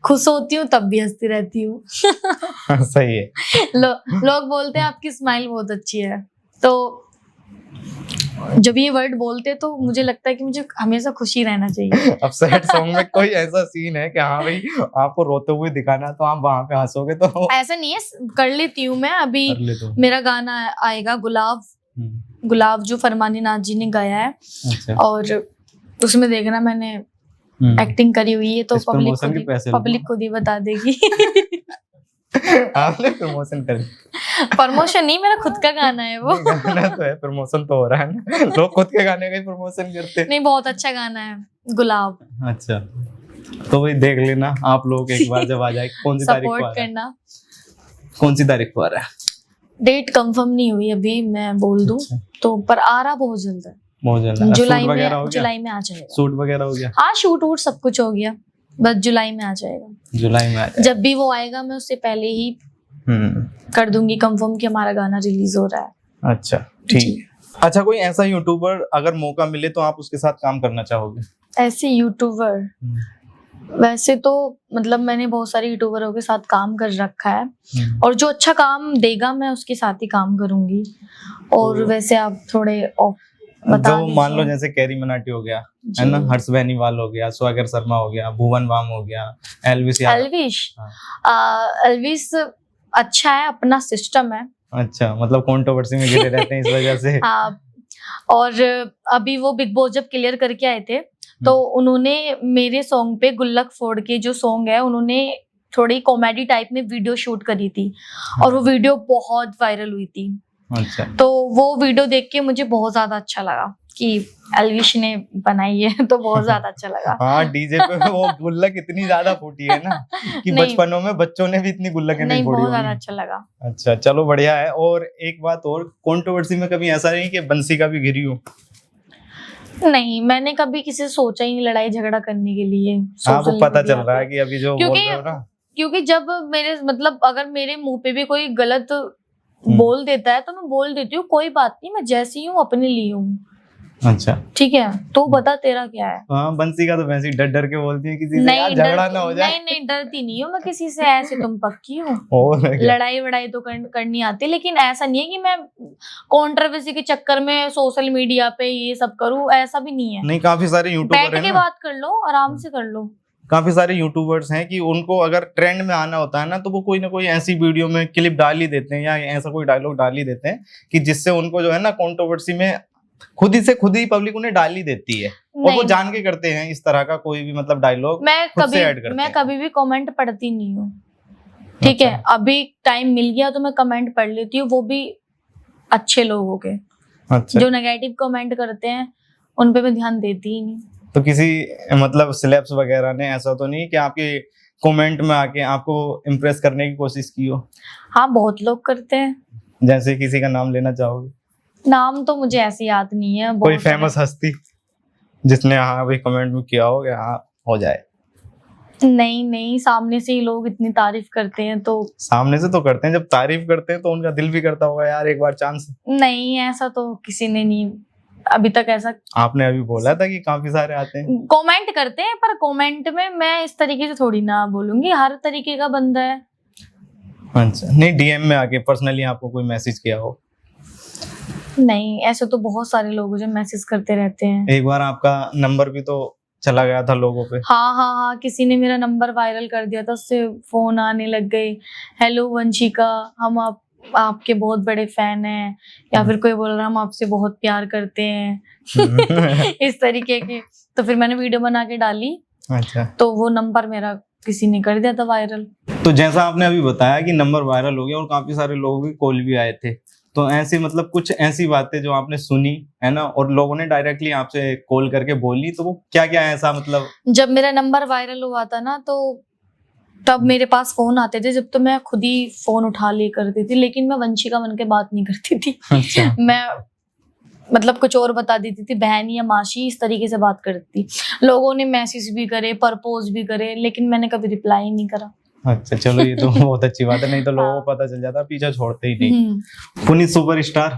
खुश होती हूँ तब भी हंसती रहती हूँ। पड़ेगा। सही है। लोग बोलते हैं आपकी स्माइल बहुत अच्छी है, तो जब ये वर्ड बोलते तो मुझे लगता है कि मुझे हमेशा खुशी रहना चाहिए। अब सैड सॉन्ग में कोई ऐसा सीन है कि हाँ भाई आपको रोते हुए दिखाना है, तो आप वहां पे हंसोगे तो ऐसा नहीं है, कर लेती हूँ मैं। अभी कर ले तो। मेरा गाना आएगा गुलाब, गुलाब जो फरमानी नाथ जी ने गाया है, अच्छा। और उसमें देखना मैंने एक्टिंग करी हुई है, तो इस promotion के पैसे लो। पब्लिक खुद ही बता देगी। आपने प्रमोशन कर प्रमोशन नहीं, मेरा खुद का गाना है वो। गाना तो है, प्रमोशन तो हो रहा है ना, लोग खुद के गाने का ही प्रमोशन करते हैं। नहीं, बहुत अच्छा गाना है गुलाब, अच्छा, तो वही देख लेना आप लोग एक बार जब आ जाए। कौन सी तारीख को आ सपोर्ट रहा है? करना। कौन सी तारीख को आ रहा है? डेट कंफर्म नहीं हुई अभी, मैं बोल दूं अच्छा। तो, पर आ रहा बहुत जल्द है। बहुत जल्द। जुलाई सूट वगैरह हो में, गया? जुलाई में आ जाएगा। सूट वगैरह हो गया? हाँ, शूट वूट सब कुछ हो गया, बस जुलाई में आ जाएगा। जुलाई में आ जाएगा। जब भी वो आएगा मैं उससे पहले ही कर दूंगी कंफर्म कि हमारा गाना रिलीज हो रहा है। अच्छा, ठीक है। अच्छा, कोई ऐसा यूट्यूबर अगर मौका मिले तो आप उसके साथ काम करना चाहोगे? ऐसे यूट्यूबर, वैसे तो मतलब मैंने बहुत सारे यूट्यूबरों के साथ काम कर रखा है, और जो अच्छा काम देगा मैं उसके साथ ही काम करूंगी। और वैसे आप थोड़े बता जो मान लो दीजिए। जैसे कैरी मनाटी हो गया, जी। है ना, हर्ष बेनीवाल हो गया, स्वागर शर्मा हो गया, भुवन बाम हो गया, एल्विस यादव। एल्विश हाँ। एल्विस अच्छा है, अपना सिस्टम है। अच्छा, मतलब कंट्रोवर्सी में घिरे रहते हैं इस वजह से। हाँ, और अभी वो बिग बॉस जब क्लियर करके आए थे तो उन्होंने मेरे सॉन्ग पे गुल्लक फोड़ के जो सॉन्ग है उन्होंने थोड़ी कॉमेडी टाइप में वीडियो शूट करी थी और वो वीडियो बहुत वायरल हुई थी। अच्छा, तो वो वीडियो देख के मुझे बहुत ज्यादा अच्छा लगा कि एल्विश ने बनाई है, तो बहुत ज्यादा अच्छा लगा। हाँ, डीजे पे वो गुल्लक इतनी ज्यादा फूटी है ना कि नहीं। बचपनों में बच्चों ने भी इतनी गुल्लकें नहीं नहीं, फोड़ी बहुत ज्यादा होंगी। अच्छा लगा। अच्छा, चलो बढ़िया है। और एक बात और, कंट्रोवर्सी में कभी ऐसा नहीं कि बंसी का भी घिरी हो? नहीं, मैंने कभी किसी से सोचा ही नहीं लड़ाई झगड़ा करने के लिए हाँ, वो सोशल पता मीडिया चल रहा पे। है कि अभी जो बोल क्योंकि रहे हो ना। क्योंकि जब मेरे मतलब अगर मेरे मुंह पे भी कोई गलत बोल देता है तो मैं बोल देती हूँ, कोई बात नहीं, मैं जैसी हूँ अपने लिए हूँ, अच्छा, ठीक है, तो बता तेरा क्या है। हाँ, बंसी का तो वैसे ही डर डर के बोलती है किसी से, नहीं, यार झगड़ा ना हो जाए। नहीं नहीं, डरती नहीं हूँ मैं किसी से, ऐसे तुम पक्की हो। और क्या? लड़ाई वड़ाई तो करनी आती है, लेकिन ऐसा नहीं है कि मैं कंट्रोवर्सी के चक्कर में सोशल मीडिया पे ये सब करूँ, ऐसा भी नहीं है। नहीं, काफी सारे यूट्यूबर बैठ हैं के ना, बात कर लो, आराम से कर लो। काफी सारे यूट्यूबर्स हैं कि उनको अगर ट्रेंड में आना होता है ना तो वो कोई ना कोई ऐसी वीडियो में क्लिप डाल ही देते हैं या ऐसा कोई डायलॉग डाल ही देते हैं कि जिससे उनको जो है ना कंट्रोवर्सी में खुद ही पब्लिक उन्हें डाल ही देती है। और वो नहीं, जान के करते हैं इस तरह का कोई भी मतलब डायलॉग खुद से ऐड करते मैं हैं। कभी भी कमेंट पढ़ती नहीं हूँ, ठीक है। अच्छा। अभी टाइम मिल गया तो मैं कमेंट पढ़ लेती हूँ, वो भी अच्छे लोगों के। अच्छा, जो नेगेटिव कमेंट करते हैं उन पे मैं ध्यान देती ही नहीं। तो किसी मतलब सेलेब्स वगैरह ने ऐसा तो नहीं कि आपके कमेंट में आके आपको इम्प्रेस करने की कोशिश की हो? हाँ, बहुत लोग करते हैं। जैसे किसी का नाम लेना चाहोगे? नाम तो मुझे ऐसे याद नहीं है। कोई बहुत सारे- फेमस हस्ती जिसने हाँ भाई कमेंट में किया हो, हाँ हो जाए? नहीं, सामने से ही लोग इतनी तारीफ करते हैं तो। सामने से तो करते हैं, जब तारीफ करते हैं तो उनका दिल भी करता होगा यार एक बार चांस। नहीं, ऐसा तो किसी ने नहीं अभी तक ऐसा। आपने अभी बोला था कि काफी सारे आते हैं। कमेंट करते हैं, पर कमेंट में मैं इस तरीके से थोड़ी ना बोलूंगी, हर तरीके का बंदा है। अच्छा, नहीं डीएम में आके पर्सनली आपको कोई मैसेज किया हो? नहीं, ऐसे तो बहुत सारे लोग जो मैसेज करते रहते हैं। एक बार आपका नंबर भी तो चला गया था लोगों पे। हाँ, किसी ने मेरा नंबर वायरल कर दिया था, उससे फोन आने लग गए, हेलो वंशिका, हम आपके बहुत बड़े फैन हैं, या फिर कोई बोल रहा हम आपसे बहुत प्यार करते हैं इस तरीके के। तो फिर मैंने वीडियो बना के डाली, अच्छा, तो वो नंबर मेरा किसी ने कर दिया था वायरल। तो जैसा आपने अभी बताया कि नंबर वायरल हो गया और काफी सारे लोगों के कॉल भी आए थे, तो ऐसी मतलब कुछ ऐसी बातें जो आपने सुनी है ना और लोगों ने डायरेक्टली आपसे कॉल करके बोली, तो वो क्या क्या ऐसा मतलब? जब मेरा नंबर वायरल हुआ था ना, तो तब मेरे पास फोन आते थे, जब तो मैं खुद ही फोन उठा ले करती थी, लेकिन मैं वंशिका बन के बात नहीं करती थी। अच्छा, मैं मतलब कुछ और बता देती थी, बहन या मासी, इस तरीके से बात करती थी। लोगों ने मैसेज भी करे, प्रपोज भी करे, लेकिन मैंने कभी रिप्लाई नहीं करा। अच्छा, चलो ये तो बहुत अच्छी बात है, नहीं तो लोगों को पता चल जाता, पीछा छोड़ते ही नहीं। Puneet superstar.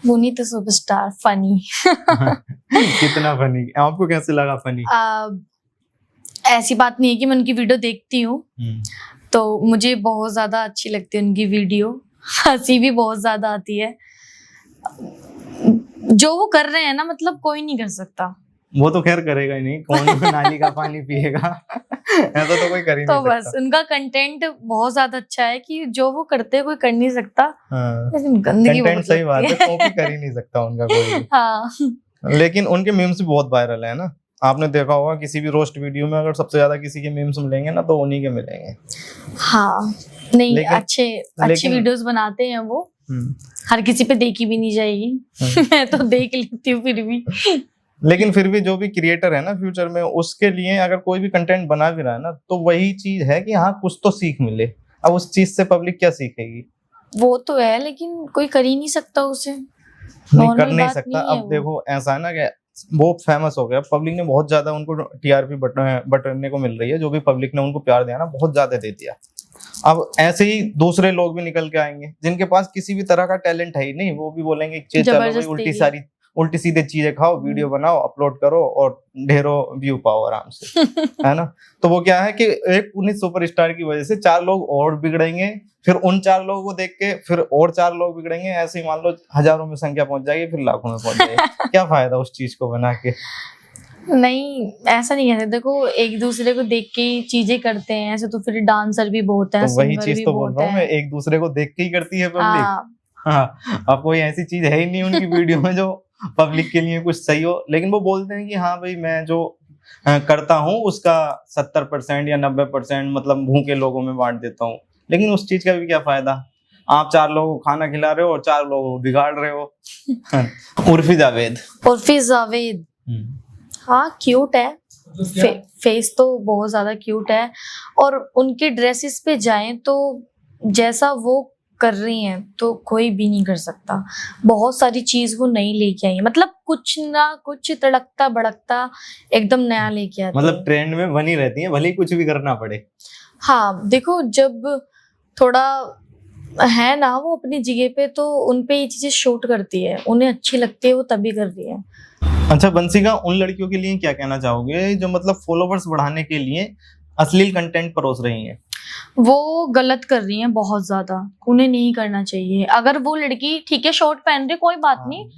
Puneet superstar funny. कितना फनी, आपको कैसे लगा फनी? ऐसी बात नहीं है कि मैं उनकी वीडियो देखती हूँ तो मुझे बहुत ज्यादा अच्छी लगती है उनकी वीडियो, हंसी भी बहुत ज्यादा आती है। जो वो कर रहे हैं ना, मतलब कोई नहीं कर सकता। वो तो खैर करेगा ही नहीं, कौन नाली का पानी पिएगा ऐसा तो कोई कर ही तो नहीं बस सकता। उनका कंटेंट बहुत ज्यादा अच्छा है कि जो वो करते हैं कोई कर नहीं सकता। हाँ, लेकिन गंदगी कंटेंट बहुत सही बात लगती है, कॉपी कर ही नहीं सकता उनका कोई भी। हाँ, लेकिन उनके मीम्स भी बहुत वायरल है ना, आपने देखा होगा किसी भी रोस्ट वीडियो में अगर सबसे ज्यादा किसी के मीम्स मिलेंगे ना तो उन्हीं के मिलेंगे। हाँ, नहीं अच्छे लेकिन- वीडियोस बनाते हैं वो, हर किसी पे देखी भी नहीं जाएगी मैं तो देख लेती हूँ फिर भी। लेकिन फिर भी जो भी क्रिएटर है ना फ्यूचर में, उसके लिए अगर कोई भी कंटेंट बना भी रहा है ना, तो वही चीज है कि हाँ कुछ तो सीख मिले। अब उस चीज से पब्लिक क्या सीखेगी? वो तो है, लेकिन कोई कर ही नहीं सकता उसे, नहीं Normal कर नहीं बात सकता। नहीं है अब वो। देखो ऐसा है ना कि वो फेमस हो गया, पब्लिक ने बहुत ज्यादा उनको टीआरपी बटने को मिल रही है, जो भी पब्लिक ने उनको प्यार दिया ना बहुत ज्यादा दे दिया। अब ऐसे ही दूसरे लोग भी निकल के आएंगे जिनके पास किसी भी तरह का टैलेंट है ही नहीं, वो भी बोलेंगे चलो भाई जबरदस्ती उल्टी की। सारी उल्टी सीधे चीजें खाओ, वीडियो बनाओ, अपलोड करो और ढेरों व्यू पाओ आराम से। है ना? तो वो क्या है कि एक उन्हीं सुपरस्टार की वजह से 4 लोग और बिगड़ेंगे, फिर उन 4 लोगों को देख के फिर और 4 लोग बिगड़ेंगे, ऐसे ही मान लो हजारों में संख्या पहुंच जाएगी, फिर लाखों में पहुंच जाएगी। क्या फायदा उस चीज को बना के? नहीं, ऐसा नहीं है। देखो, एक दूसरे को देख के ही चीजें करते हैं, ऐसे तो फिर डांसर भी बहुत है, तो वही सिंगर चीज भी तो बोल बहुत रहा हूँ मैं, है। एक दूसरे को देख के ही करती है पब्लिक। हाँ, हाँ, अब कोई ऐसी चीज है ही नहीं उनकी वीडियो में जो पब्लिक के लिए कुछ सही हो, लेकिन वो बोलते हैं कि हाँ भाई मैं जो करता हूँ उसका 70% या 90% मतलब भूखे लोगों में बांट देता हूँ। लेकिन उस चीज का भी क्या फायदा? आप 4 लोगों को खाना खिला रहे हो और 4 लोगों को बिगाड़ रहे हो। उर्फी जावेद। उर्फी जावेद, हाँ क्यूट है, फेस तो बहुत ज्यादा क्यूट है, और उनके ड्रेसेस पे जाएं तो जैसा वो कर रही हैं तो कोई भी नहीं कर सकता। बहुत सारी चीज वो नई लेके आई है, मतलब कुछ ना कुछ तड़कता भड़कता एकदम नया लेके आती मतलब है। ट्रेंड में बनी रहती है, भले ही कुछ भी करना पड़े। हाँ देखो, जब थोड़ा है ना वो अपनी जगह पे, तो उनपे ये चीजें शूट करती है, उन्हें अच्छी लगती है, वो तभी कर रही है। अच्छा बंसिका, उन लड़कियों के लिए क्या कहना चाहोगे जो मतलब फॉलोवर्स बढ़ाने के लिए अश्लील कंटेंट परोस रही हैं? वो गलत कर रही हैं बहुत ज्यादा, उन्हें नहीं करना चाहिए। अगर वो लड़की ठीक है शॉर्ट पहन रही, कोई बात नहीं,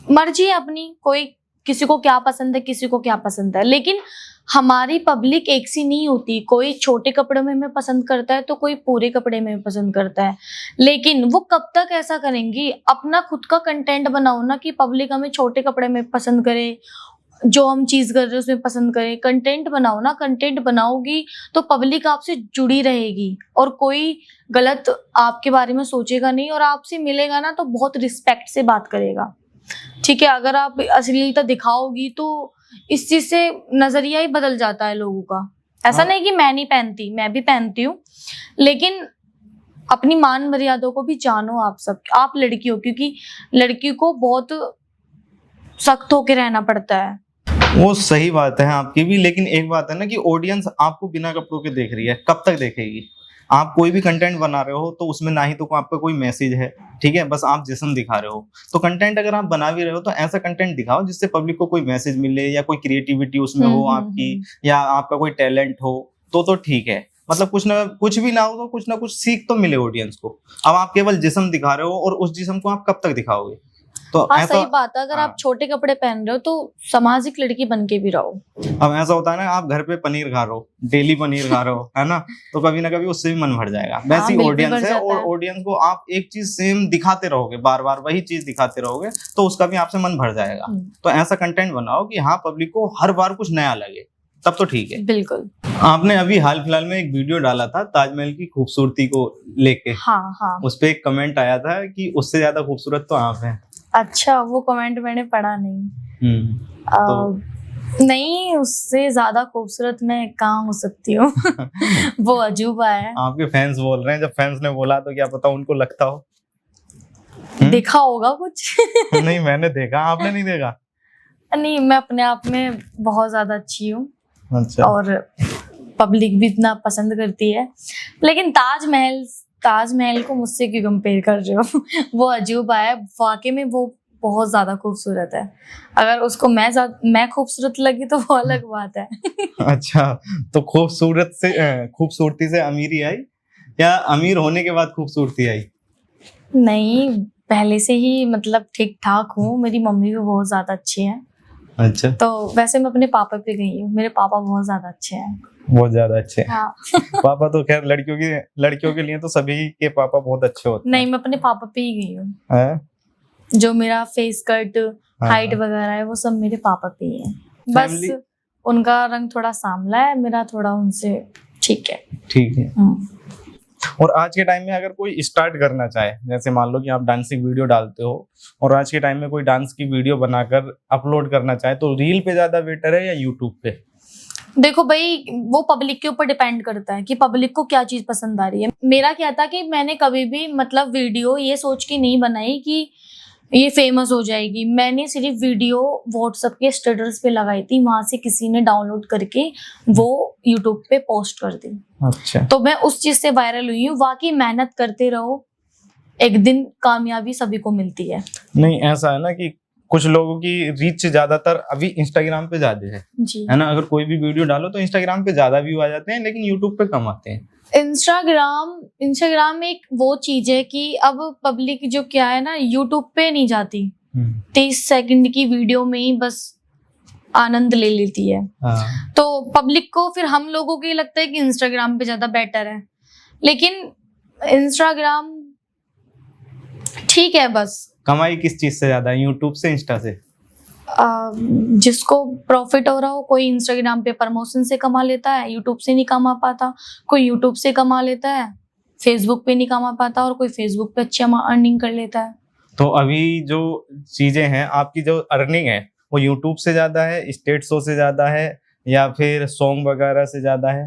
मर्जी है अपनी, कोई किसी को क्या पसंद है, किसी को क्या पसंद है, लेकिन हमारी पब्लिक एक सी नहीं होती। कोई छोटे कपड़े में हमें पसंद करता है तो कोई पूरे कपड़े में पसंद करता है। लेकिन वो कब तक ऐसा करेंगी? अपना खुद का कंटेंट बनाओ ना, कि पब्लिक हमें छोटे कपड़े में पसंद करे, जो हम चीज कर रहे हैं उसमें पसंद करे। कंटेंट बनाओ ना, कंटेंट बनाओगी तो पब्लिक आपसे जुड़ी रहेगी और कोई गलत आपके बारे में सोचेगा नहीं, और आपसे मिलेगा ना तो बहुत रिस्पेक्ट से बात करेगा। ठीक है, अगर आप अश्लीलता दिखाओगी तो इस चीज से नजरिया ही बदल जाता है लोगों का। ऐसा नहीं कि मैं नहीं पहनती, मैं भी पहनती हूँ, लेकिन अपनी मान मर्यादा को भी जानो आप सब। आप लड़की हो, क्योंकि लड़की को बहुत सख्त होके रहना पड़ता है। वो सही बात है आपकी भी, लेकिन एक बात है ना कि ऑडियंस आपको बिना कपड़ों के देख रही है, कब तक देखेगी? आप कोई भी कंटेंट बना रहे हो तो उसमें ना ही तो आपका कोई मैसेज है, ठीक है, बस आप जिस्म दिखा रहे हो। तो कंटेंट अगर आप बना भी रहे हो तो ऐसा कंटेंट दिखाओ जिससे पब्लिक को कोई मैसेज मिले, या कोई क्रिएटिविटी उसमें हो आपकी, या आपका कोई टैलेंट हो, तो ठीक है। मतलब कुछ भी ना हो तो कुछ ना कुछ सीख तो मिले ऑडियंस को। अब आप केवल जिस्म दिखा रहे हो और उस जिस्म को आप कब तक दिखाओगे? तो हाँ ऐसा सही बात है। अगर आप छोटे कपड़े पहन रहे हो तो सामाजिक लड़की बन के भी रहो। अब ऐसा होता है ना, आप घर पे पनीर खा रहे हो, डेली पनीर खा रहे हो, है ना, तो कभी ना कभी उससे भी मन भर जाएगा। वैसी ऑडियंस है, और ऑडियंस को आप एक चीज सेम दिखाते रहोगे, बार बार वही चीज दिखाते रहोगे, तो उसका भी आपसे मन भर जाएगा। तो ऐसा कंटेंट बनाओ कि हाँ पब्लिक को हर बार कुछ नया लगे, तब तो ठीक है। बिल्कुल। आपने अभी हाल फिलहाल में एक वीडियो डाला था ताजमहल की खूबसूरती को लेके। हाँ। उस पे एक कमेंट आया था कि उससे ज्यादा खूबसूरत तो आप हैं। अच्छा, वो कमेंट मैंने पढ़ा नहीं। तो नहीं, उससे ज्यादा खूबसूरत मैं कहाँ हो सकती हूँ। वो अजूबा है। आपके फैंस बोल रहे हैं, जब फैंस ने बोला तो क्या पता उनको लगता हो। देखा होगा कुछ। नहीं मैंने देखा, आपने नहीं देखा? नहीं, मैं अपने आप में बहुत ज्यादा अच्छी हूँ। अच्छा। और पब्लिक भी इतना पसंद करती है, लेकिन ताजमहल को मुझसे क्यों कंपेयर कर रहे हो? वो अजूबा है, वाकई में वो बहुत ज्यादा खूबसूरत है। अगर उसको मैं खूबसूरत लगी तो वो अलग बात है। अच्छा, तो खूबसूरती से अमीरी आई, या अमीर होने के बाद खूबसूरती आई? नहीं, पहले से ही मतलब ठीक ठाक हूँ। मेरी मम्मी भी बहुत ज्यादा अच्छी है। अच्छा। तो वैसे मैं अपने पापा पे गई हूँ, मेरे पापा बहुत ज्यादा अच्छे हैं। बहुत ज्यादा अच्छे। हाँ। पापा तो खैर लड़कियों के लिए तो सभी के पापा बहुत अच्छे होते हैं। नहीं, मैं अपने पापा पे ही गई हूँ। जो मेरा फेस कट, हाइट वगैरह है, वो सब मेरे पापा पे ही है। बस उनका रंग थोड़ा सांवला है, मेरा थोड़ा उनसे ठीक है। ठीक है। और आज के टाइम में अगर कोई स्टार्ट करना चाहे, जैसे मान लो कि आप डांसिंग वीडियो डालते हो, और आज के टाइम में कोई डांस की वीडियो बनाकर अपलोड करना चाहे, तो रील पे ज्यादा बेटर है या यूट्यूब पे? देखो भाई, वो पब्लिक के ऊपर डिपेंड करता है कि पब्लिक को क्या चीज पसंद आ रही है। मेरा क्या था कि मैंने कभी भी मतलब वीडियो ये सोच के नहीं बनाई कि ये फेमस हो जाएगी। मैंने सिर्फ वीडियो व्हाट्सएप के स्टेटस पे लगाई थी, वहां से किसी ने डाउनलोड करके वो यूट्यूब पे पोस्ट कर दी। अच्छा। तो मैं उस चीज से वायरल हुई हूँ। वाकई मेहनत करते रहो, एक दिन कामयाबी सभी को मिलती है। नहीं, ऐसा है ना कि कुछ लोगों की रीच ज्यादातर अभी इंस्टाग्राम पे ज्यादा जी। है ना। अगर कोई भी वीडियो डालो तो इंस्टाग्राम पे ज्यादा व्यू आ जाते हैं, लेकिन यूट्यूब पे कम आते हैं। इंस्टाग्राम एक वो चीज है कि अब पब्लिक जो क्या है ना, यूट्यूब पे नहीं जाती, 30 सेकंड की वीडियो में ही बस आनंद ले लेती है। हाँ। तो पब्लिक को फिर हम लोगों को ये लगता है कि इंस्टाग्राम पे ज्यादा बेटर है, लेकिन इंस्टाग्राम ठीक है। बस कमाई किस चीज से ज्यादा है, यूट्यूब से, इंस्टा से? जिसको प्रॉफिट हो रहा हो, कोई इंस्टाग्राम पे प्रमोशन से कमा लेता है, यूट्यूब से नहीं कमा पाता। कोई यूट्यूब से कमा लेता है, फेसबुक पे नहीं कमा पाता, और कोई फेसबुक पे अच्छी अर्निंग कर लेता है। तो अभी जो चीजें हैं, आपकी जो अर्निंग है वो यूट्यूब से ज्यादा है, स्टेट शो से ज्यादा है, या फिर सॉन्ग वगैरह से ज्यादा है?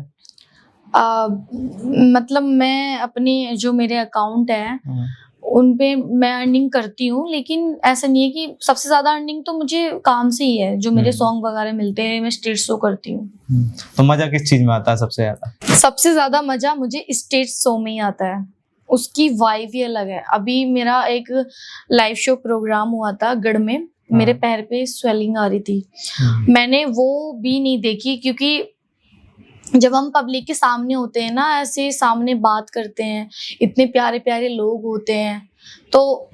मतलब मैं अपने जो मेरे अकाउंट है उन पे मैं अर्निंग करती हूँ, लेकिन ऐसा नहीं है कि सबसे ज्यादा अर्निंग तो मुझे काम से ही है। जो मेरे सॉन्ग वगैरह मिलते हैं, मैं स्टेज शो करती हूँ। तो मजा किस चीज में आता है सबसे ज्यादा? सबसे ज्यादा मजा मुझे स्टेज शो में ही आता है, उसकी वाइब ही अलग है। अभी मेरा एक लाइव शो प्रोग्राम हुआ था गढ़ में, मेरे पैर पे स्वेलिंग आ रही थी। मैंने वो भी नहीं देखी, क्योंकि जब हम पब्लिक के सामने होते हैं ना, ऐसे सामने बात करते हैं, इतने प्यारे प्यारे लोग होते हैं, तो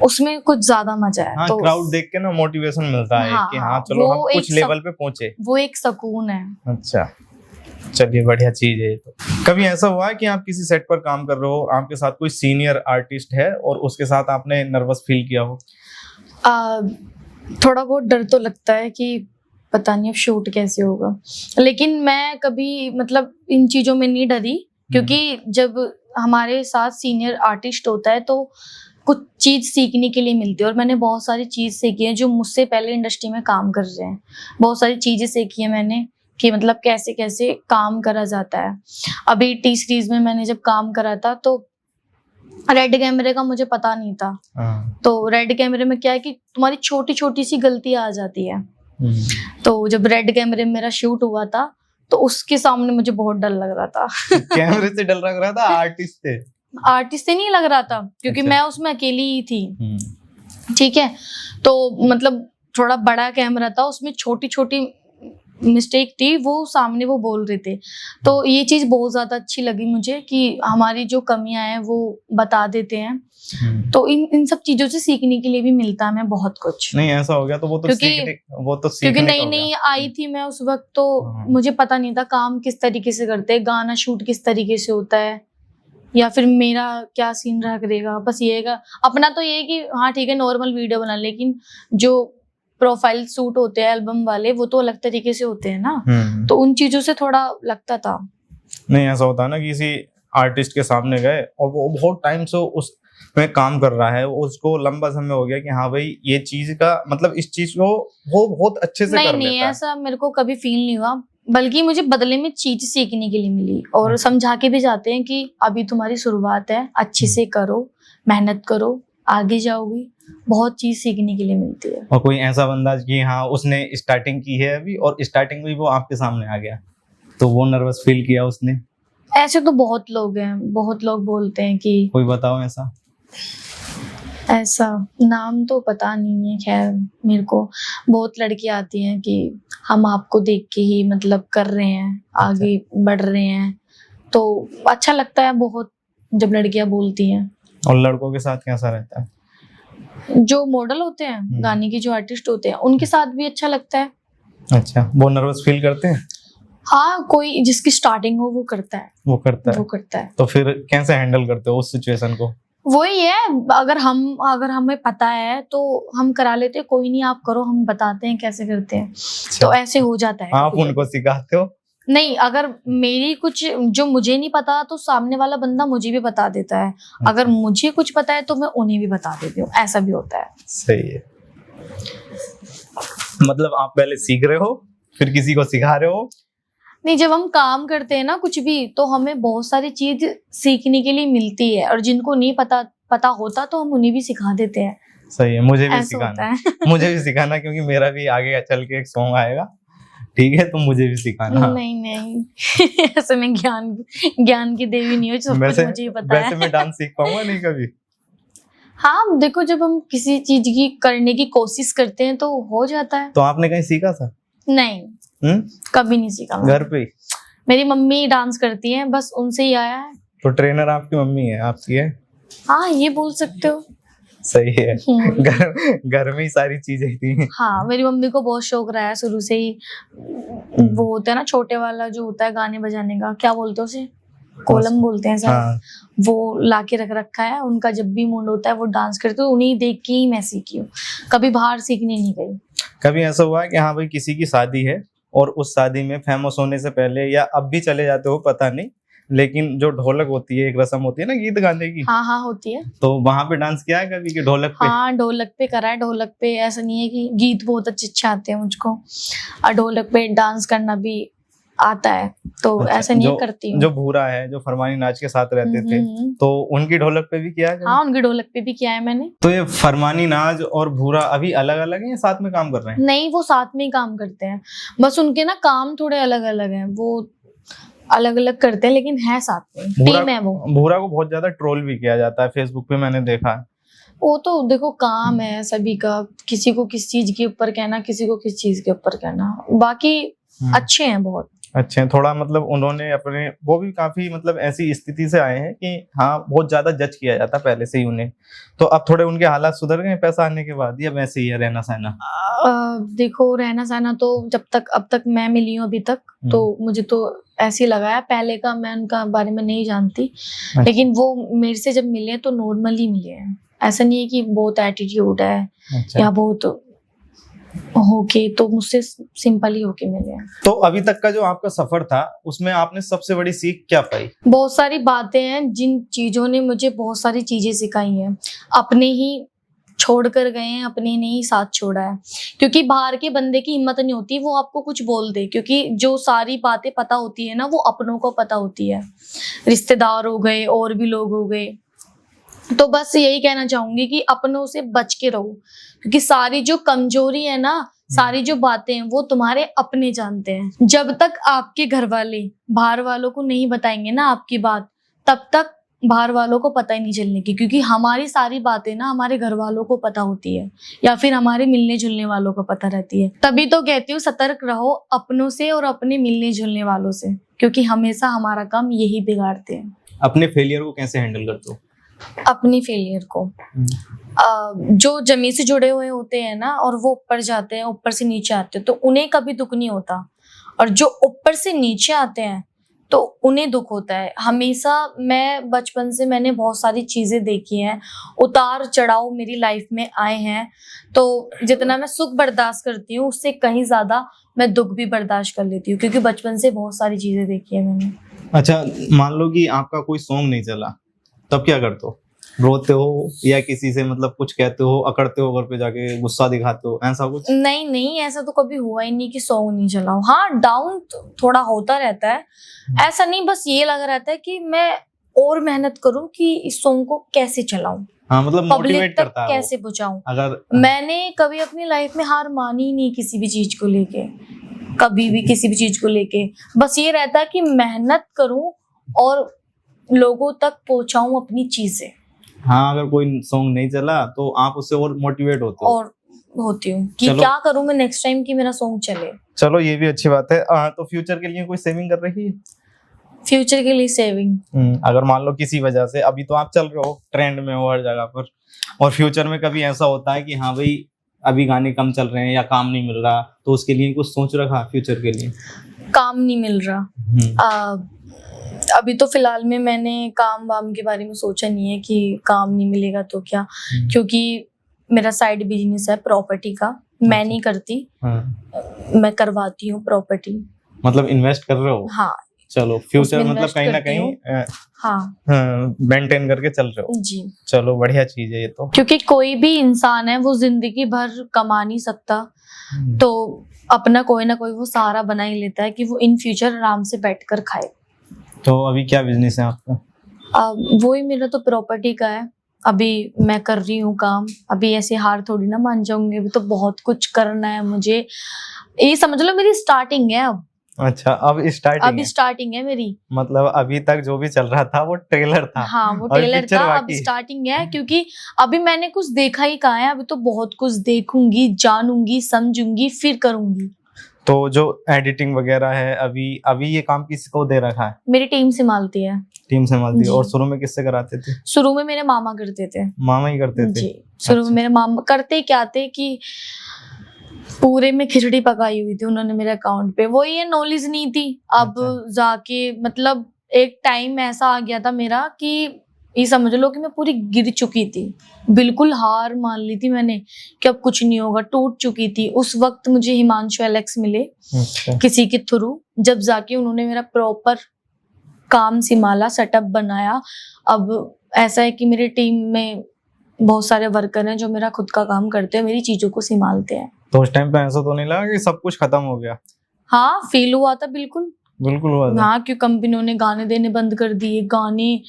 उसमें कुछ ज्यादा मजा है। तो क्राउड देख के ना मोटिवेशन मिलता है कि हाँ चलो हम कुछ लेवल पे पहुंचे, वो एक सुकून है। अच्छा, चलिए बढ़िया चीज है। तो कभी ऐसा हुआ है कि आप किसी सेट पर काम कर रहे हो, आपके साथ कोई सीनियर आर्टिस्ट है और उसके साथ आपने नर्वस फील किया हो? थोड़ा बहुत डर तो लगता है कि पता नहीं अब शूट कैसे होगा, लेकिन मैं कभी मतलब इन चीजों में नहीं डरी, क्योंकि जब हमारे साथ सीनियर आर्टिस्ट होता है तो कुछ चीज सीखने के लिए मिलती है, और मैंने बहुत सारी चीज सीखी है जो मुझसे पहले इंडस्ट्री में काम कर रहे हैं। बहुत सारी चीजें सीखी है मैंने कि मतलब कैसे कैसे काम करा जाता है। अभी टी सीरीज में मैंने जब काम करा था तो रेड कैमरे का मुझे पता नहीं था। तो रेड कैमरे में क्या है कि तुम्हारी छोटी छोटी सी गलती आ जाती है। तो जब रेड कैमरे में मेरा शूट हुआ था तो उसके सामने मुझे बहुत डर लग रहा था। कैमरे से डर लग रहा था? आर्टिस्ट से नहीं लग रहा था, क्योंकि अच्छा। मैं उसमें अकेली ही थी। ठीक है, तो मतलब थोड़ा बड़ा कैमरा था, उसमें छोटी छोटी मिस्टेक थी, वो सामने वो बोल रहे थे। तो ये चीज बहुत ज्यादा अच्छी लगी मुझे कि हमारी जो कमियां हैं वो बता देते हैं। तो इन सब चीजों से सीखने के लिए भी मिलता है हमें बहुत कुछ। नहीं ऐसा हो गया तो वो तो क्योंकि नई नई आई थी मैं उस वक्त, तो मुझे पता नहीं था काम किस तरीके से करते हैं, गाना शूट किस तरीके से होता है, या फिर मेरा क्या सीन रहेगा। बस ये है अपना तो ये है कि हाँ ठीक है नॉर्मल वीडियो बना, लेकिन जो प्रोफाइल शूट होते हैं एल्बम वाले वो तो अलग तरीके से होते हैं ना। तो उन चीजों से थोड़ा लगता था। नहीं ऐसा होता है ना, किसी आर्टिस्ट के सामने गए और वो बहुत टाइम से उस में काम कर रहा है, उसको लंबा समय हो गया कि हाँ भाई ये चीज का मतलब इस चीज को वो बहुत अच्छे से कर लेता है। नहीं ऐसा मेरे को कभी फील नहीं हुआ, बल्कि मुझे बदले में चीज सीखने के लिए मिली, और समझा के भी जाते हैं कि अभी तुम्हारी शुरुआत है, अच्छे से करो, मेहनत करो, आगे जाओगी, बहुत चीज सीखने के लिए मिलती है। और कोई ऐसा बंदा कि हाँ उसने स्टार्टिंग की है अभी और स्टार्टिंग में वो आपके सामने आ गया तो वो नर्वस फील किया उसने? ऐसे तो बहुत लोग हैं, बहुत लोग बोलते हैं कि कोई बताओ ऐसा नाम तो पता नहीं है, खैर मेरे को बहुत लड़कियां आती हैं कि हम आपको देख के ही मतलब कर रहे हैं, आगे बढ़ रहे हैं, तो अच्छा लगता है बहुत जब लड़कियां बोलती हैं। और लड़कों के साथ कैसा रहता है? जो मॉडल होते हैं, गाने के जो आर्टिस्ट होते हैं, उनके साथ भी अच्छा लगता है। अच्छा, वो नर्वस फील करते हैं? हाँ, कोई जिसकी स्टार्टिंग हो वो करता है। तो फिर कैसे हैंडल करते हो उस सिचुएशन को? वही है, अगर हमें पता है तो हम करा लेते हैं, कोई नहीं आप करो, हम बताते हैं कैसे करते हैं। तो ऐसे हो जाता है। आप उनको सिखाते हो? नहीं, अगर मेरी कुछ जो मुझे नहीं पता तो सामने वाला बंदा मुझे भी बता देता है। अगर मुझे कुछ पता है तो मैं उन्हें भी बता देती हूँ, ऐसा भी होता है। सही है। मतलब आप पहले सीख रहे हो फिर किसी को सिखा रहे हो? नहीं, जब हम काम करते हैं ना कुछ भी, तो हमें बहुत सारी चीज सीखने के लिए मिलती है, और जिनको नहीं पता होता तो हम उन्हें भी सिखा देते हैं। सही है, मुझे भी सिखाना मुझे भी सिखाना, क्योंकि मेरा भी आगे चल के एक सॉन्ग आएगा, ठीक है, तो मुझे भी सिखाना। नहीं ऐसे मैं ज्ञान की देवी नहीं हूँ, सब कुछ मुझे ही पता है। वैसे मैं डांस सीख पाऊंगा नहीं कभी? हाँ देखो, जब हम किसी चीज की करने की कोशिश करते हैं तो हो जाता है। तो आपने कहीं सीखा था? नहीं, कभी नहीं सीखा मैंने। घर पे ही? मेरी मम्मी डांस करती हैं, बस उनसे ही आया है। तो ट्रेनर आपकी मम्मी है, आपकी है? हाँ, ये बोल सकते हो। सही है। घर में ही सारी चीजें थी। हाँ, मेरी मम्मी को बहुत शौक रहा है शुरू से ही। वो होता है ना छोटे वाला जो होता है गाने बजाने का, क्या बोलते हैं उसे, कोलम बोलते हैं सर। हाँ। वो लाके रख रखा है। उनका जब भी मूड होता है वो डांस करते, तो उन्हीं देख के ही मैं सीखी हूँ, कभी बाहर सीखने नहीं गई। कभी ऐसा हुआ है कि हाँ भाई किसी की शादी है और उस शादी में फेमस होने से पहले या अब भी चले जाते हो पता नहीं, लेकिन जो ढोलक होती है, एक रस्म होती है ना गीत गाने की, हाँ हाँ होती है। तो वहां पे डांस किया है कभी कि ढोलक पे? हाँ, ढोलक पे करा है। ढोलक पे ऐसा नहीं है कि गीत बहुत अच्छे आते हैं मुझको, और ढोलक पे डांस करना भी आता है, तो अच्छा, ऐसा नहीं है, करती हूँ। जो भूरा है, जो फरमानी नाच के साथ रहते थे, तो उनकी ढोलक पे भी किया है कभी? हाँ, उनकी ढोलक पे भी किया है मैंने। तो ये फरमानी नाच और भूरा अभी अलग अलग है या साथ में काम कर रहे हैं? नहीं, वो साथ में ही काम करते हैं, बस उनके ना काम थोड़े अलग अलग हैं। वो अलग अलग करते हैं लेकिन है साथ में, टीम है वो। भूरा को बहुत ज्यादा ट्रोल भी किया जाता है फेसबुक पे, मैंने देखा है। वो तो देखो काम है सभी का, किसी को किस चीज के ऊपर कहना, किसी को किस चीज के ऊपर कहना। बाकी अच्छे हैं, बहुत अच्छे हैं। थोड़ा मतलब उन्होंने अपने, वो भी काफी मतलब ऐसी स्थिति से आए हैं कि हाँ बहुत ज्यादा जज किया जाता पहले से ही उन्हें, तो अब थोड़े उनके हालात सुधर गए पैसा आने के बाद, या वैसे ही है रहना सहना? देखो, रहना सहना तो जब तक अब तक मैं मिली हूँ अभी तक, तो मुझे तो ऐसे ही लगा है। पहले का मैं उनका बारे में नहीं जानती, लेकिन वो मेरे से जब मिले तो नॉर्मली मिले हैं। ऐसा नहीं है कि बहुत एटीट्यूड है या बहुत होके, तो मुझसे सिंपल ही होके मिले हैं। तो अभी तक का जो आपका सफर था उसमें आपने सबसे बड़ी सीख क्या पाई? बहुत सारी बातें हैं जिन चीजों ने मुझे बहुत सारी चीजें सिखाई हैं। अपने ही छोड़ कर गए हैं, अपने ने ही साथ छोड़ा है, क्योंकि बाहर के बंदे की हिम्मत नहीं होती वो आपको कुछ बोल दे, क्योंकि जो सारी बातें पता होती है ना वो अपनों को पता होती है। रिश्तेदार हो गए और भी लोग हो गए, तो बस यही कहना चाहूंगी कि अपनों से बच के रहो, क्योंकि सारी जो कमजोरी है ना, सारी जो बातें हैं वो तुम्हारे अपने जानते हैं। जब तक आपके घर वाले बाहर वालों को नहीं बताएंगे ना आपकी बात, तब तक बाहर वालों को पता ही नहीं चलने की, क्योंकि हमारी सारी बातें ना हमारे घर वालों को पता होती है या फिर हमारे मिलने जुलने वालों को पता रहती है। तभी तो कहती हूँ सतर्क रहो अपनों से और अपने मिलने जुलने वालों से, क्योंकि हमेशा हमारा काम यही बिगाड़ते हैं। अपने फेलियर को कैसे हैंडल करते हो? अपनी फेलियर को, जो जमीन से जुड़े हुए होते हैं ना और वो ऊपर जाते हैं, ऊपर से नीचे आते हैं, तो उन्हें कभी दुख नहीं होता, और जो ऊपर से नीचे आते हैं तो उन्हें दुख होता है हमेशा। मैं बचपन से मैंने बहुत सारी चीजें देखी हैं, उतार चढ़ाव मेरी लाइफ में आए हैं, तो जितना मैं सुख बर्दाश्त करती हूँ उससे कहीं ज्यादा मैं दुख भी बर्दाश्त कर लेती हूँ, क्योंकि बचपन से बहुत सारी चीजें देखी है मैंने। अच्छा, मान लो कि आपका कोई सॉन्ग नहीं चला, तब क्या करते हो? रोते हो या किसी से मतलब कुछ कहते हो, अकड़ते हो, घर पे जाके गुस्सा दिखाते हो, ऐसा कुछ? नहीं नहीं, ऐसा तो कभी हुआ ही नहीं कि सॉन्ग नहीं चलाऊं। हाँ, डाउन थोड़ा होता रहता है, ऐसा नहीं, बस ये लग रहता है कि मैं और मेहनत करूं कि इस सॉन्ग को कैसे चलाऊं, हाँ मतलब पब्लिक मोटिवेट तक करता है कैसे पहुंचाऊं। अगर मैंने कभी अपनी लाइफ में हार मानी ही नहीं किसी भी चीज को लेके, कभी भी किसी भी चीज को लेके। बस ये रहता है कि मेहनत करूं और लोगों तक पहुंचाऊं अपनी चीजें। हाँ, अगर कोई सॉन्ग नहीं चला तो आप उससे और मोटिवेट होते हो? और होती हूँ कि क्या करूं मैं नेक्स्ट टाइम कि मेरा सॉन्ग चले। चलो ये भी अच्छी बात है। तो फ्यूचर के लिए कोई सेविंग कर रही है? फ्यूचर के लिए सेविंग, अगर मान लो किसी वजह से, अभी तो आप चल रहे हो ट्रेंड में हो हर जगह पर, और फ्यूचर में कभी ऐसा होता है कि हाँ भाई अभी गाने कम चल रहे हैं या काम नहीं मिल रहा, तो उसके लिए कुछ सोच रखा फ्यूचर के लिए? काम नहीं मिल रहा अभी तो फिलहाल में मैंने काम वाम के बारे में सोचा नहीं है कि काम नहीं मिलेगा तो क्या, क्योंकि मेरा साइड बिजनेस है प्रॉपर्टी का, मैं नहीं करती, मैं करवाती हूँ प्रॉपर्टी। मतलब इन्वेस्ट कर रहे हो? हाँ। चलो फ्यूचर मतलब कहीं ना कहीं मेंटेन करके चल रहे हो जी। चलो बढ़िया चीज है ये तो, क्योंकि कोई भी इंसान है वो जिंदगी भर कमा नहीं सकता, तो अपना कोई ना कोई वो सहारा बना ही लेता है कि वो इन फ्यूचर आराम से बैठकर खाए। तो अभी क्या बिजनेस है आपका? वही मेरा तो प्रॉपर्टी का है, अभी मैं कर रही हूँ काम, अभी ऐसे हार थोड़ी ना मान जाऊंगी, अभी तो बहुत कुछ करना है मुझे, ये समझ लो मेरी स्टार्टिंग है अब। अच्छा, अब स्टार्टिंग अब है। स्टार्टिंग है मेरी। मतलब अभी तक जो भी चल रहा था वो ट्रेलर था। हाँ वो अभी ट्रेलर पिक्चर था, अब बाकी। स्टार्टिंग है, क्योंकि अभी मैंने कुछ देखा ही कहाँ है, अभी तो बहुत कुछ देखूंगी, जानूंगी, समझूंगी, फिर करूंगी। तो जो एडिटिंग वगैरह है, अभी अभी ये काम किसको दे रखा है? मेरी टीम संभालती है। टीम संभालती है। जी। और शुरू में किससे कराते थे? शुरू में मेरे मामा करते थे। मामा ही करते थे? जी, शुरू में अच्छा। मेरे मामा करते क्या थे कि पूरे में खिचड़ी पकाई हुई थी उन्होंने मेरे अकाउंट पे, वो ये नॉलेज नहीं थी। अब अच्छा। जाके मतलब एक टाइम ऐसा आ गया था मेरा कि ये समझ लो कि मैं पूरी गिर चुकी थी, बिल्कुल हार मान ली थी मैंने कि अब कुछ नहीं होगा, टूट चुकी थी। उस वक्त मुझे हिमांशु एलेक्स मिले अच्छा। किसी के थ्रू, जब जाके उन्होंने मेरा प्रॉपर काम संभाला, सेटअप बनाया। अब ऐसा है कि मेरी टीम में बहुत सारे वर्कर हैं जो मेरा खुद का काम करते हैं, मेरी चीजों को संभालते हैं। तो उस टाइम पे ऐसा तो नहीं लगा कि सब कुछ खत्म हो गया? हाँ फील हुआ था, बिल्कुल। बिल्कुल हुआ था। हाँ, क्योंकि कंपनियों ने गाने देने बंद कर दिए, गाने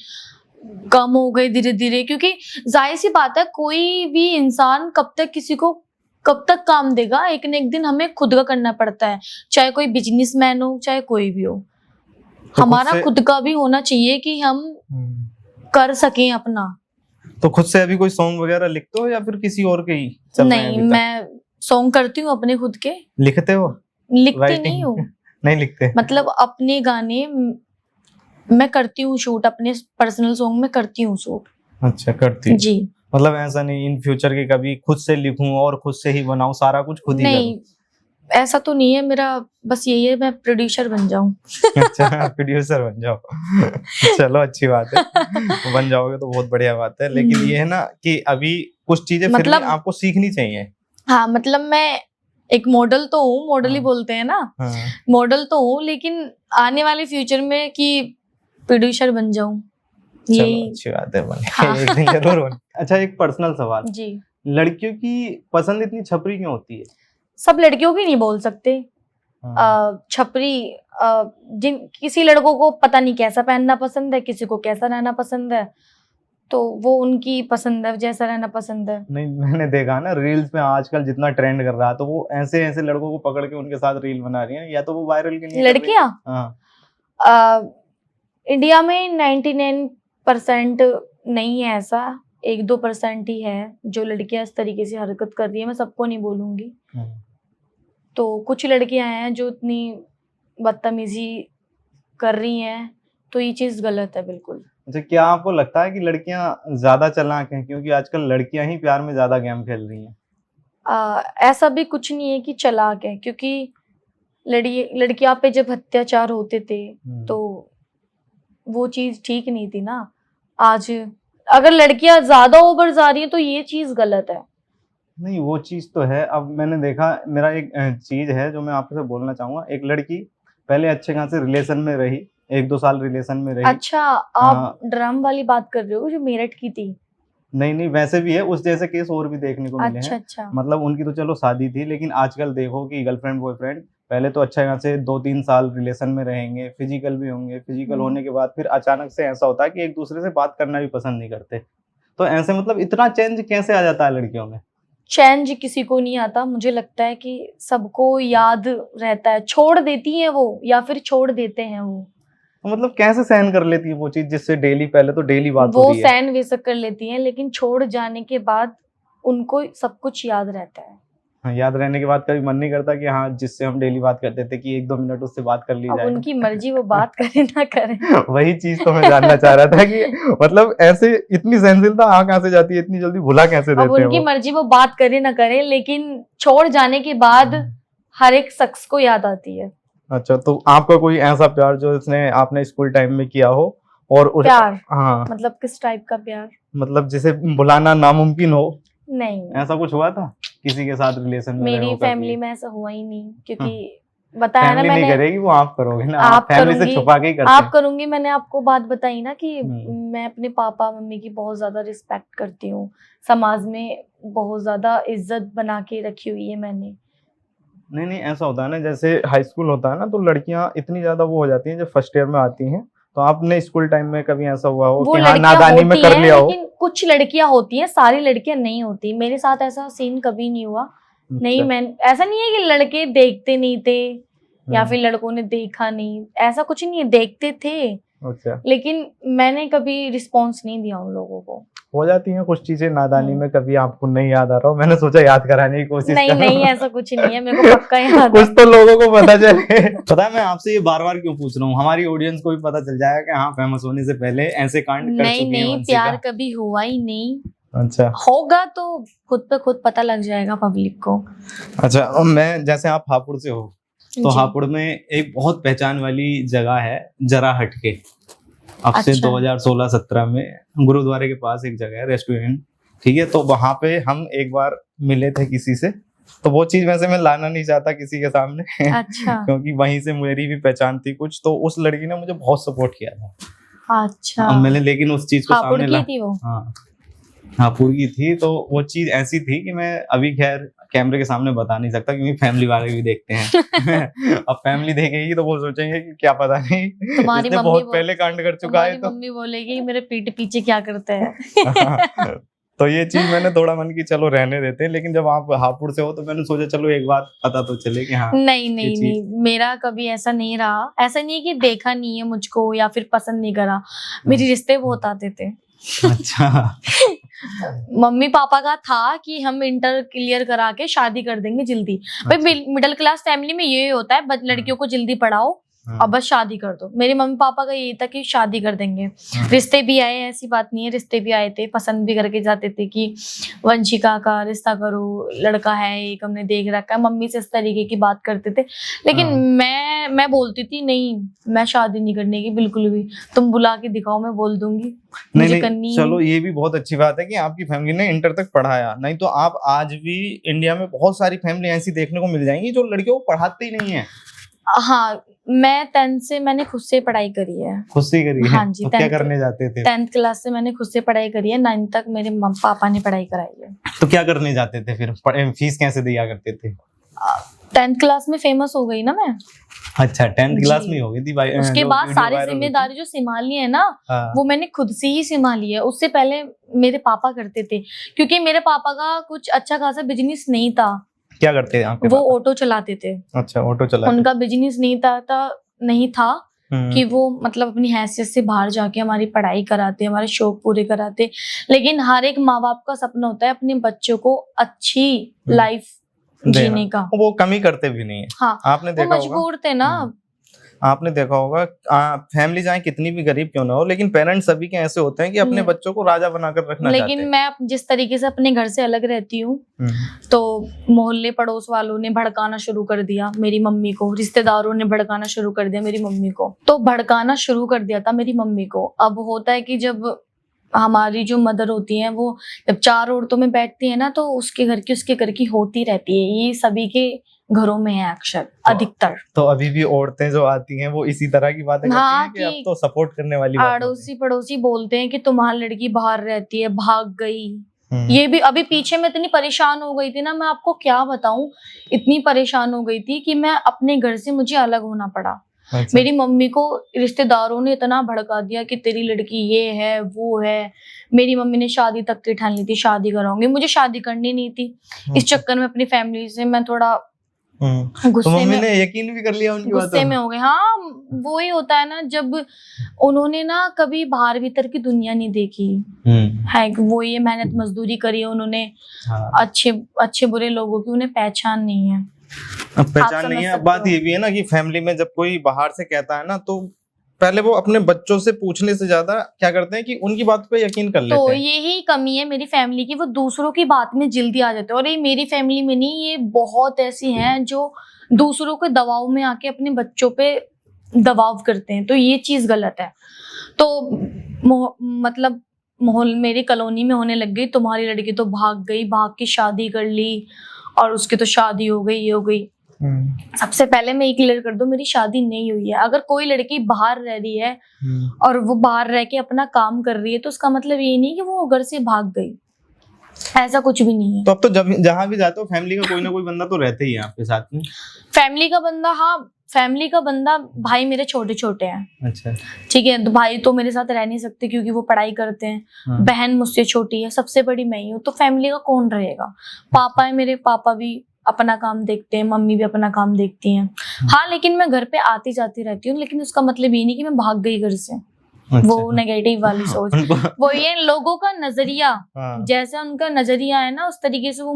कम हो गए धीरे धीरे, क्योंकि जाहिर सी बात है कोई भी इंसान कब तक किसी को कब तक काम देगा, एक न एक दिन हमें खुद का करना पड़ता है, चाहे कोई बिजनेसमैन हो चाहे कोई भी हो। तो हमारा खुद का भी होना चाहिए कि हम कर सकें अपना। तो खुद से अभी कोई सॉन्ग वगैरह लिखते हो या फिर किसी और के ही चल रहे हैं नहीं, अभी तक? मैं सॉन्ग करती हूँ अपने खुद के। लिखते हो? लिखती Writing? नहीं हूँ, नहीं लिखते? मतलब अपने गाने मैं करती हूँ शूट, अपने पर्सनल सॉन्ग में करती हूँ शूट। अच्छा, करती हूँ। जी। मतलब ऐसा नहीं इन फ्यूचर के कभी खुद से लिखूं और खुद से ही बनाऊं, सारा कुछ खुद ही नहीं, ऐसा तो नहीं है मेरा, बस यही है मैं प्रोड्यूसर बन जाऊं। अच्छा, प्रोड्यूसर बन जाओ। चलो अच्छी बात है, बन जाओगे तो बहुत बढ़िया बात है। लेकिन ये है ना कि अभी कुछ चीजें फिर भी आपको सीखनी चाहिए। हाँ, मतलब मैं एक मॉडल तो हूँ, मॉडल ही हाँ। बोलते हैं ना, हाँ। मॉडल तो हूँ, लेकिन आने वाले फ्यूचर में कि प्रोड्यूसर बन जाऊं, चलो यही। अच्छी बात है, बने। हाँ। एक दिन जरूर बने। अच्छा, एक पर्सनल सवाल, जी। लड़कियों की पसंद इतनी छपरी क्यों होती है? सब लड़कियों की नहीं बोल सकते। हाँ। छपरी, जिन किसी लड़कों को पता नहीं कैसा पहनना पसंद है, किसी को कैसा रहना पसंद है, तो वो उनकी पसंद है, जैसा रहना पसंद है। नहीं, मैंने देखा ना रील्स में आजकल जितना ट्रेंड कर रहा है, तो वो ऐसे ऐसे लड़कों को पकड़ के उनके साथ रील बना रही हैं, या तो वो वायरल के लिए कर रही लड़कियां हैं। हाँ। इंडिया में 99% नहीं है ऐसा, 1-2% ही है जो लड़कियां इस तरीके से हरकत कर रही है, मैं सबको नहीं बोलूंगी। तो कुछ लड़कियां हैं जो इतनी बदतमीजी कर रही हैं, तो ये चीज गलत है बिल्कुल। अच्छा, क्या आपको लगता है कि लड़कियां ज्यादा चालाक हैं, क्योंकि आजकल लड़कियां ही प्यार में ज्यादा गेम खेल रही हैं? ऐसा भी कुछ नहीं है कि चालाक है, क्योंकि लड़कियां पे जब अत्याचार होते थे तो वो चीज ठीक नहीं थी ना। आज अगर लड़कियां ज्यादा ओवर जा रही है तो ये चीज गलत है। नहीं, वो चीज तो है। अब मैंने देखा, मेरा एक चीज है जो मैं आपसे बोलना चाहूंगा। एक लड़की पहले अच्छे खासे रिलेशन में रही, 1-2 साल रिलेशन में रही। अच्छा, आप ड्राम वाली बात कर रहे हो जो मेरठ की थी? नहीं नहीं, वैसे भी है, उस जैसे केस और भी देखने को मिले अच्छा हैं। अच्छा। मतलब उनकी तो चलो शादी थी, लेकिन आजकल देखो कि गर्लफ्रेंड बॉयफ्रेंड पहले तो अच्छा खासे 2-3 साल रिलेशन में रहेंगे, फिजिकल भी होंगे, फिजिकल होने के बाद फिर अचानक से ऐसा होता है कि एक दूसरे से बात करना भी पसंद नहीं करते। तो ऐसे मतलब इतना चेंज कैसे आ जाता है लड़कियों में? चेंज किसी को नहीं आता, मुझे लगता है कि सबको याद रहता है, छोड़ देती हैं वो या फिर छोड़ देते हैं वो। तो मतलब कैसे सहन कर लेती है वो चीज, जिससे डेली, पहले तो डेली बात हो वो रही है। सहन बेशक कर लेती हैं, लेकिन छोड़ जाने के बाद उनको सब कुछ याद रहता है। हाँ, याद रहने के बाद कभी मन नहीं करता कि हाँ, जिससे हम डेली बात करते थे, कि 1-2 मिनट उससे बात कर ली अब जाए? उनकी मर्जी, वो बात करे ना करे। वही चीज तो मैं जानना चाह रहा था कि मतलब ऐसे इतनी सहनशीलता आ कहाँ से जाती है, इतनी जल्दी भुला कैसे अब देते हैं उनकी वो? मर्जी, वो बात करे ना करे, लेकिन छोड़ जाने के बाद हर एक शख्स को याद आती है। अच्छा, तो आपका कोई ऐसा प्यार जो इसने आपने स्कूल टाइम में किया हो और प्यार? हाँ, मतलब किस टाइप का प्यार? मतलब जिसे भुलाना नामुमकिन हो, नहीं, ऐसा कुछ हुआ था किसी के साथ रिलेशन में? मेरी रहे फैमिली में ऐसा हुआ ही नहीं, क्योंकि बताया ना फैमिली मैंने। नहीं करेगी, वो आप करोगे ना, आप आप फैमिली से करूंगी, छुपा के ही करते आप हैं। करूंगी। मैंने आपको बात बताई ना कि हम्म। मैं अपने पापा मम्मी की बहुत ज्यादा रिस्पेक्ट करती हूँ, समाज में बहुत ज्यादा इज्जत बना के रखी हुई है मैंने। नहीं नहीं, ऐसा होता है ना, जैसे हाई स्कूल होता है ना, तो लड़कियां इतनी ज्यादा वो हो जाती हैं जब फर्स्ट ईयर में आती हैं। तो आपने स्कूल टाइम में कभी ऐसा हुआ हो वो कि हाँ, लड़कियां नादानी में होती कर हैं, लिया हो? लेकिन कुछ लड़कियां होती हैं, सारी लड़कियां नहीं होती। मेरे साथ ऐसा सीन कभी नहीं हुआ। नहीं, अच्छा। मैं ऐसा नहीं है कि लड़के देखते नहीं थे, या फिर लड़कों ने देखा नहीं, ऐसा कुछ नहीं है, देखते थे अच्छा, लेकिन मैंने कभी रिस्पॉन्स नहीं दिया उन लोगों को। हो जाती हैं कुछ चीजें नादानी में, कभी आपको नहीं याद आ रहा हो, मैंने सोचा याद कराने की कोशिश नहीं करूं। नहीं, ऐसा कुछ नहीं है, मेरे को पक्का याद कुछ है। तो लोगों को पता चले। पता है मैं आपसे ये बार बार क्यों पूछ रहा हूँ, हमारी ऑडियंस को भी पता चल जाएगा कि हाँ फेमस होने से पहले ऐसे कांड कर नहीं चुकी है नहीं, वंशिका। प्यार कभी हुआ ही नहीं, अच्छा होगा तो खुद पे खुद पता लग जाएगा पब्लिक को। अच्छा, और मैं जैसे आप हापुड़ से हो, तो जी। हापुड़ में एक बहुत पहचान वाली जगह है जरा हटके, अब से अच्छा। 2016-17 में गुरुद्वारे के पास एक जगह है रेस्टोरेंट, ठीक है, तो वहां पे हम एक बार मिले थे किसी से, तो वो चीज वैसे मैं लाना नहीं चाहता किसी के सामने अच्छा क्योंकि वहीं से मेरी भी पहचान थी कुछ, तो उस लड़की ने मुझे बहुत सपोर्ट किया था। अच्छा, अब मैंने लेकिन उस चीज को हापुड़ सामने की ला, थी वो? हाँ हापुड़ की थी, तो वो चीज ऐसी थी कि मैं अभी खैर कैमरे के सामने बता नहीं सकता क्योंकि फैमिली वाले भी देखते हैं। अब फैमिली देखेगी तो वो सोचेंगे कि क्या पता नहीं तुम्हारी इसने मम्मी बहुत वो- पहले कांड कर चुका तुम्हारी है, तो मम्मी बोलेगी मेरे पीठ पीछे क्या करते हैं। तो ये चीज मैंने थोड़ा मन की चलो रहने देते हैं, लेकिन जब आप हापुड़ से हो तो मैंने सोचा चलो एक बात पता तो चले कि हाँ नहीं ये नहीं चीज- नहीं, मेरा कभी ऐसा नहीं रहा, ऐसा नहीं है कि देखा नहीं है मुझको या फिर पसंद नहीं करा, मेरे रिश्ते बहुत आते थे। अच्छा मम्मी पापा का था कि हम इंटर क्लियर करा के शादी कर देंगे जल्दी, भाई मिडिल क्लास फैमिली में ये होता है, लड़कियों को जल्दी पढ़ाओ और बस शादी कर दो। मेरे मम्मी पापा का यही था कि शादी कर देंगे। रिश्ते भी आए, ऐसी बात नहीं है, रिश्ते भी आए थे, पसंद भी करके जाते थे कि वंशिका का रिश्ता करो, लड़का है एक, हमने देख रखा है, मम्मी से इस तरीके की बात करते थे, लेकिन मैं बोलती थी नहीं, मैं शादी नहीं करने की बिल्कुल भी, तुम बुला के दिखाओ मैं बोल दूंगी, मुझे नहीं करनी ही चलो नहीं। ये भी बहुत अच्छी बात है कि आपकी फैमिली ने इंटर तक पढ़ाया, नहीं तो आप आज भी इंडिया में बहुत सारी फैमिली ऐसी देखने को मिल जाएंगी जो लड़कियों को पढ़ाते ही नहीं है। हाँ, मैं 10th से मैंने खुद से पढ़ाई करी है। खुद से ही करी है? हाँ जी, तो क्या 10th करने जाते थे? 10th क्लास से मैंने खुद से पढ़ाई करी है, 9th तक मेरे पापा ने पढ़ाई कराई है। तो क्या करने जाते थे फिर, फीस कैसे दिया करते थे? 10th क्लास में फेमस हो गई ना मैं। अच्छा 10th क्लास जी। में ही हो गई थी भाई, उसके जो बाद वीडियो सारी वायरल हुई थी। जिम्मेदारी जो संभाली है ना, हाँ। वो मैंने खुद से ही संभाली है। उससे पहले मेरे पापा करते थे, क्योंकि मेरे पापा का कुछ अच्छा खासा बिजनेस नहीं था। क्या करते थे आपके वो पापा? ऑटो चलाते थे। अच्छा ऑटो चलाते उनका बिजनेस नहीं था हम्म। कि वो मतलब अपनी हैसियत से बाहर जाके हमारी पढ़ाई कराते, हमारे शौक पूरे कराते, लेकिन हर एक माँ बाप का सपना होता है अपने बच्चों को अच्छी लाइफ जीने का। वो कमी करते भी नहीं है। हाँ, आपने वो देखा होगा, मजबूर थे ना। आपने देखा होगा फैमिली चाहे कितनी भी गरीब क्यों ना हो, लेकिन पेरेंट्स सभी के ऐसे होते हैं कि अपने बच्चों को राजा बनाकर रखना चाहते लेकिन हैं। मैं जिस तरीके से अपने घर से अलग रहती हूँ, तो मोहल्ले पड़ोस वालों ने भड़काना शुरू कर दिया मेरी मम्मी को, रिश्तेदारों ने भड़काना शुरू कर दिया मेरी मम्मी को, तो भड़काना शुरू कर दिया था मेरी मम्मी को। अब होता है कि जब हमारी जो मदर होती हैं, वो जब 4 औरतों में बैठती है ना, तो उसके घर की होती रहती है। ये सभी के घरों में है अक्सर, अधिकतर। तो अभी भी औरतें जो आती हैं वो इसी तरह की बातें करती हाँ, हैं कि अब तो सपोर्ट करने वाली बात होती अड़ोसी पड़ोसी बोलते हैं कि तुम्हारी लड़की बाहर रहती है, भाग गई। है। ये भी अभी पीछे मैं इतनी परेशान हो गई थी ना, मैं आपको क्या बताऊं, इतनी परेशान हो गई थी कि मैं अपने घर से मुझे अलग होना पड़ा। अच्छा। मेरी मम्मी को रिश्तेदारों ने इतना भड़का दिया कि तेरी लड़की ये है वो है। मेरी मम्मी ने शादी तक की ठान ली थी, शादी कराऊंगी, मुझे शादी करनी नहीं थी। इस चक्कर में अपनी फैमिली से मैं थोड़ा तो गुस्से मम्मी में ने यकीन भी कर लिया उनकी गुस्से बातों में हो गए। हाँ, वो ही होता है ना, जब उन्होंने ना कभी बाहर भीतर की दुनिया नहीं देखी है, वो ये मेहनत मजदूरी करी है उन्होंने, हाँ। अच्छे बुरे लोगों की उन्हें पहचान नहीं है। अब आप पहचान समझ नहीं है। अब सकते बात हो। ये भी है ना कि फैमिली में जब कोई बाहर से कहता है ना, तो पहले वो अपने बच्चों से पूछने से ज्यादा क्या करते हैं कि उनकी बात पे यकीन कर तो लेते हैं। यही कमी है मेरी फैमिली की, वो दूसरों की बात में जल्दी आ जाते हैं। और ये मेरी फैमिली में नहीं, ये बहुत ऐसी हैं जो दूसरों के दबाव में आके अपने बच्चों पे दबाव करते हैं, तो ये चीज गलत है। तो मतलब माहौल मेरी कॉलोनी में होने लग गई, तुम्हारी लड़की तो भाग गई, भाग के शादी कर ली और उसकी तो शादी हो गई, ये हो गई। सबसे पहले मैं ये क्लियर कर दूं, मेरी शादी नहीं हुई है। अगर कोई लड़की बाहर रह रही है और वो बाहर रह के अपना काम कर रही है, तो उसका मतलब ये नहीं कि वो घर से भाग गई, ऐसा कुछ भी नहीं है। तो अब तो जब जहां भी जाते हो फैमिली का कोई ना कोई बंदा तो रहता ही है आपके साथ में। फैमिली का बंदा, हाँ, फैमिली का बंदा, भाई मेरे छोटे छोटे हैं। अच्छा। ठीक है, तो भाई तो मेरे साथ रह नहीं सकते क्योंकि वो पढ़ाई करते हैं। हाँ। बहन मुझसे छोटी है, सबसे बड़ी मैं ही हूँ, तो फैमिली का कौन रहेगा। पापा है मेरे, पापा भी अपना काम देखते हैं, मम्मी भी अपना काम देखती हैं। हाँ, लेकिन मैं घर पे आती जाती रहती हूँ, लेकिन उसका मतलब ये नहीं कि मैं भाग गई घर से। वो नेगेटिव वाली सोच, वो ये लोगों का नजरिया, जैसा उनका नजरिया है ना, उस तरीके से वो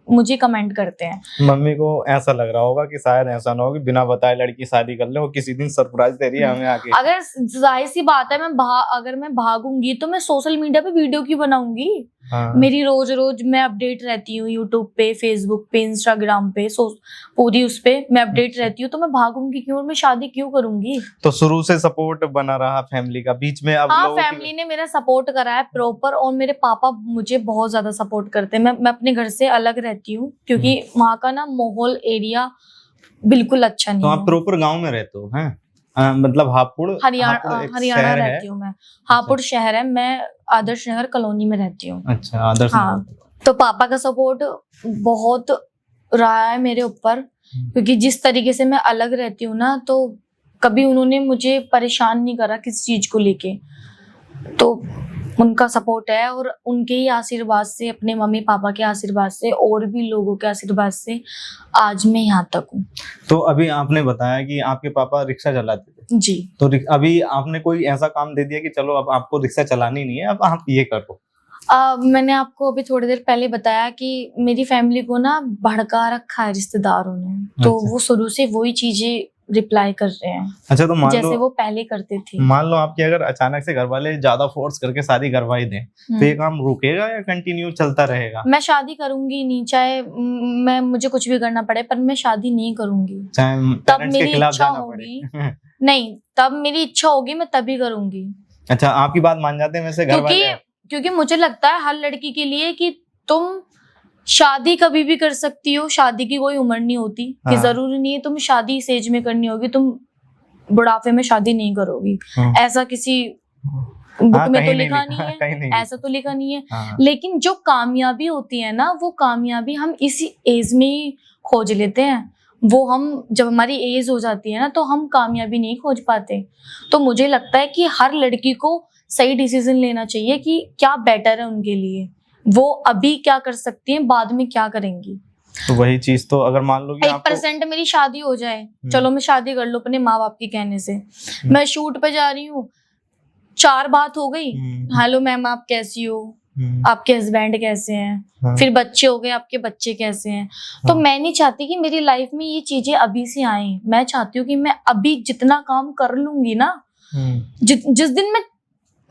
मुझे कमेंट करते हैं। मम्मी को ऐसा लग रहा होगा कि शायद ऐसा ना हो कि बिना बताए लड़की शादी कर ले, वो किसी दिन सरप्राइज दे रही है हमें आके। अगर जाहिर सी बात है, अगर मैं भागूंगी तो मैं सोशल मीडिया पे वीडियो क्यों बनाऊंगी? हाँ। मेरी रोज रोज मैं अपडेट रहती हूँ यूट्यूब पे, फेसबुक पे, इंस्टाग्राम पे, पूरी उस पे मैं अपडेट रहती हूँ, तो मैं भागूंगी क्यों और मैं शादी क्यों करूंगी? तो शुरू से सपोर्ट बना रहा फैमिली का, बीच में अब हाँ, फैमिली ने मेरा सपोर्ट करा है प्रॉपर, और मेरे पापा मुझे बहुत ज्यादा सपोर्ट करते हैं। मैं अपने घर से अलग रहती हूँ क्योंकि वहाँ का ना माहौल, एरिया बिल्कुल अच्छा नहीं तो है। आप प्रॉपर गांव में रहते हो हैं? मतलब हापुड़ हरियाणा रहती हूँ मैं। हापुड़ शहर है, मैं आदर्श नगर कॉलोनी में रहती हूँ। अच्छा, आदर्श हाँ, नगर। तो पापा का सपोर्ट बहुत रहा है मेरे ऊपर, क्योंकि जिस तरीके से मैं अलग रहती हूँ ना, तो कभी उन्होंने मुझे परेशान नहीं करा किसी चीज को लेके। तो उनका सपोर्ट है, और उनके ही आशीर्वाद से, अपने मम्मी पापा के आशीर्वाद से, और भी लोगों के आशीर्वाद से आज मैं यहाँ तक हूँ। तो अभी आपने बताया कि आपके पापा रिक्शा चलाते थे जी। तो अभी आपने कोई ऐसा काम दे दिया कि चलो अब आपको रिक्शा चलानी नहीं है, अब आप ये करो? मैंने आपको अभी थोड़ी देर पहले बताया कि मेरी फैमिली को ना भड़का रखा है रिश्तेदारों ने, तो वो शुरू से वही चीजें रिप्लाई कर रहे हैं। अच्छा, तो मान जैसे लो वो पहले करते थे। मान लो आपके अगर अचानक से घर वाले ज्यादा फोर्स करके शादी करवाई दें, तो ये काम रुकेगा या कंटिन्यू चलता रहेगा? मैं शादी करूंगी नहीं, चाहे मैं मुझे कुछ भी करना पड़े, पर मैं शादी नहीं करूंगी। चाहे तब मेरी इच्छा होगी नहीं, तब मेरी इच्छा होगी, मैं तभी करूंगी। अच्छा, आपकी बात मान जाते हैं वैसे घर वाले? क्योंकि मुझे लगता है हर लड़की के लिए कि तुम शादी कभी भी कर सकती हो, शादी की कोई उम्र नहीं होती। कि जरूरी नहीं है तुम शादी इस एज में करनी होगी, तुम बुढ़ापे में शादी नहीं करोगी, ऐसा किसी बुक में तो लिखा नहीं है, ऐसा तो लिखा नहीं है। लेकिन जो कामयाबी होती है ना, वो कामयाबी हम इसी एज में ही खोज लेते हैं। वो हम जब हमारी एज हो जाती है ना, तो हम कामयाबी नहीं खोज पाते। तो मुझे लगता है कि हर लड़की को सही डिसीजन लेना चाहिए कि क्या बेटर है उनके लिए, वो अभी क्या कर सकती हैं, बाद में क्या करेंगी। तो वही चीज, तो अगर मान लो कि 1% मेरी शादी हो जाए, चलो मैं शादी कर लूं अपने माँ बाप के कहने से, मैं शूट पे जा रही हूँ, 4 बात हो गई, हेलो मैम आप कैसी हो, आपके हस्बैंड कैसे हैं, फिर बच्चे हो गए, आपके बच्चे कैसे हैं। तो मैं नहीं चाहती कि मेरी लाइफ में ये चीजें अभी से आए। मैं चाहती हूँ कि मैं अभी जितना काम कर लूंगी ना, जिस दिन मैं,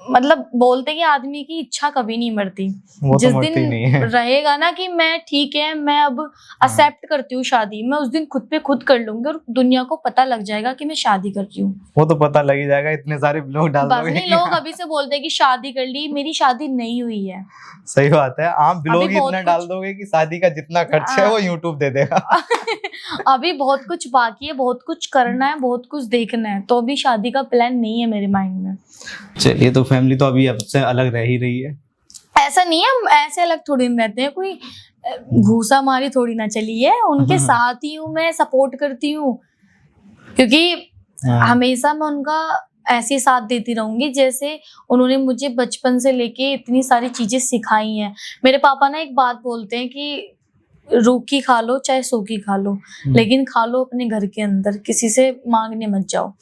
मतलब बोलते कि आदमी की इच्छा कभी नहीं मरती, जिस दिन रहेगा ना कि मैं ठीक है, मैं अब एक्सेप्ट करती हूँ शादी, मैं उस दिन खुद पे खुद कर लूंगी, और दुनिया को पता लग जाएगा कि मैं शादी कर रही हूँ। वो तो पता लग ही जाएगा, इतने सारे ब्लॉग डाल दोगे। लोग अभी से बोलते हैं कि शादी कर ली, मेरी शादी नहीं हुई है। सही बात है, आप ब्लॉग इतना डाल दोगे कि शादी का जितना खर्च है वो यूट्यूब दे देगा। अभी बहुत कुछ बाकी है, बहुत कुछ करना है, बहुत कुछ देखना है, तो अभी शादी का प्लान नहीं है मेरे माइंड में। चलिए, तो फैमिली तो अभी आपसे अलग रह ही रही है? ऐसा नहीं है, ऐसे अलग थोड़ी ना रहते हैं, कोई घूसा मारी थोड़ी ना चली है, उनके साथ ही हूँ मैं, सपोर्ट करती हूँ, क्योंकि हमेशा मैं उनका ऐसे साथ देती रहूंगी जैसे उन्होंने मुझे बचपन से लेके इतनी सारी चीजें सिखाई हैं। मेरे पापा ना एक बात बोलते हैं कि रूखी खा लो चाहे सूखी खा लो, लेकिन खा लो अपने घर के अंदर, किसी से मांगने मत जाओ।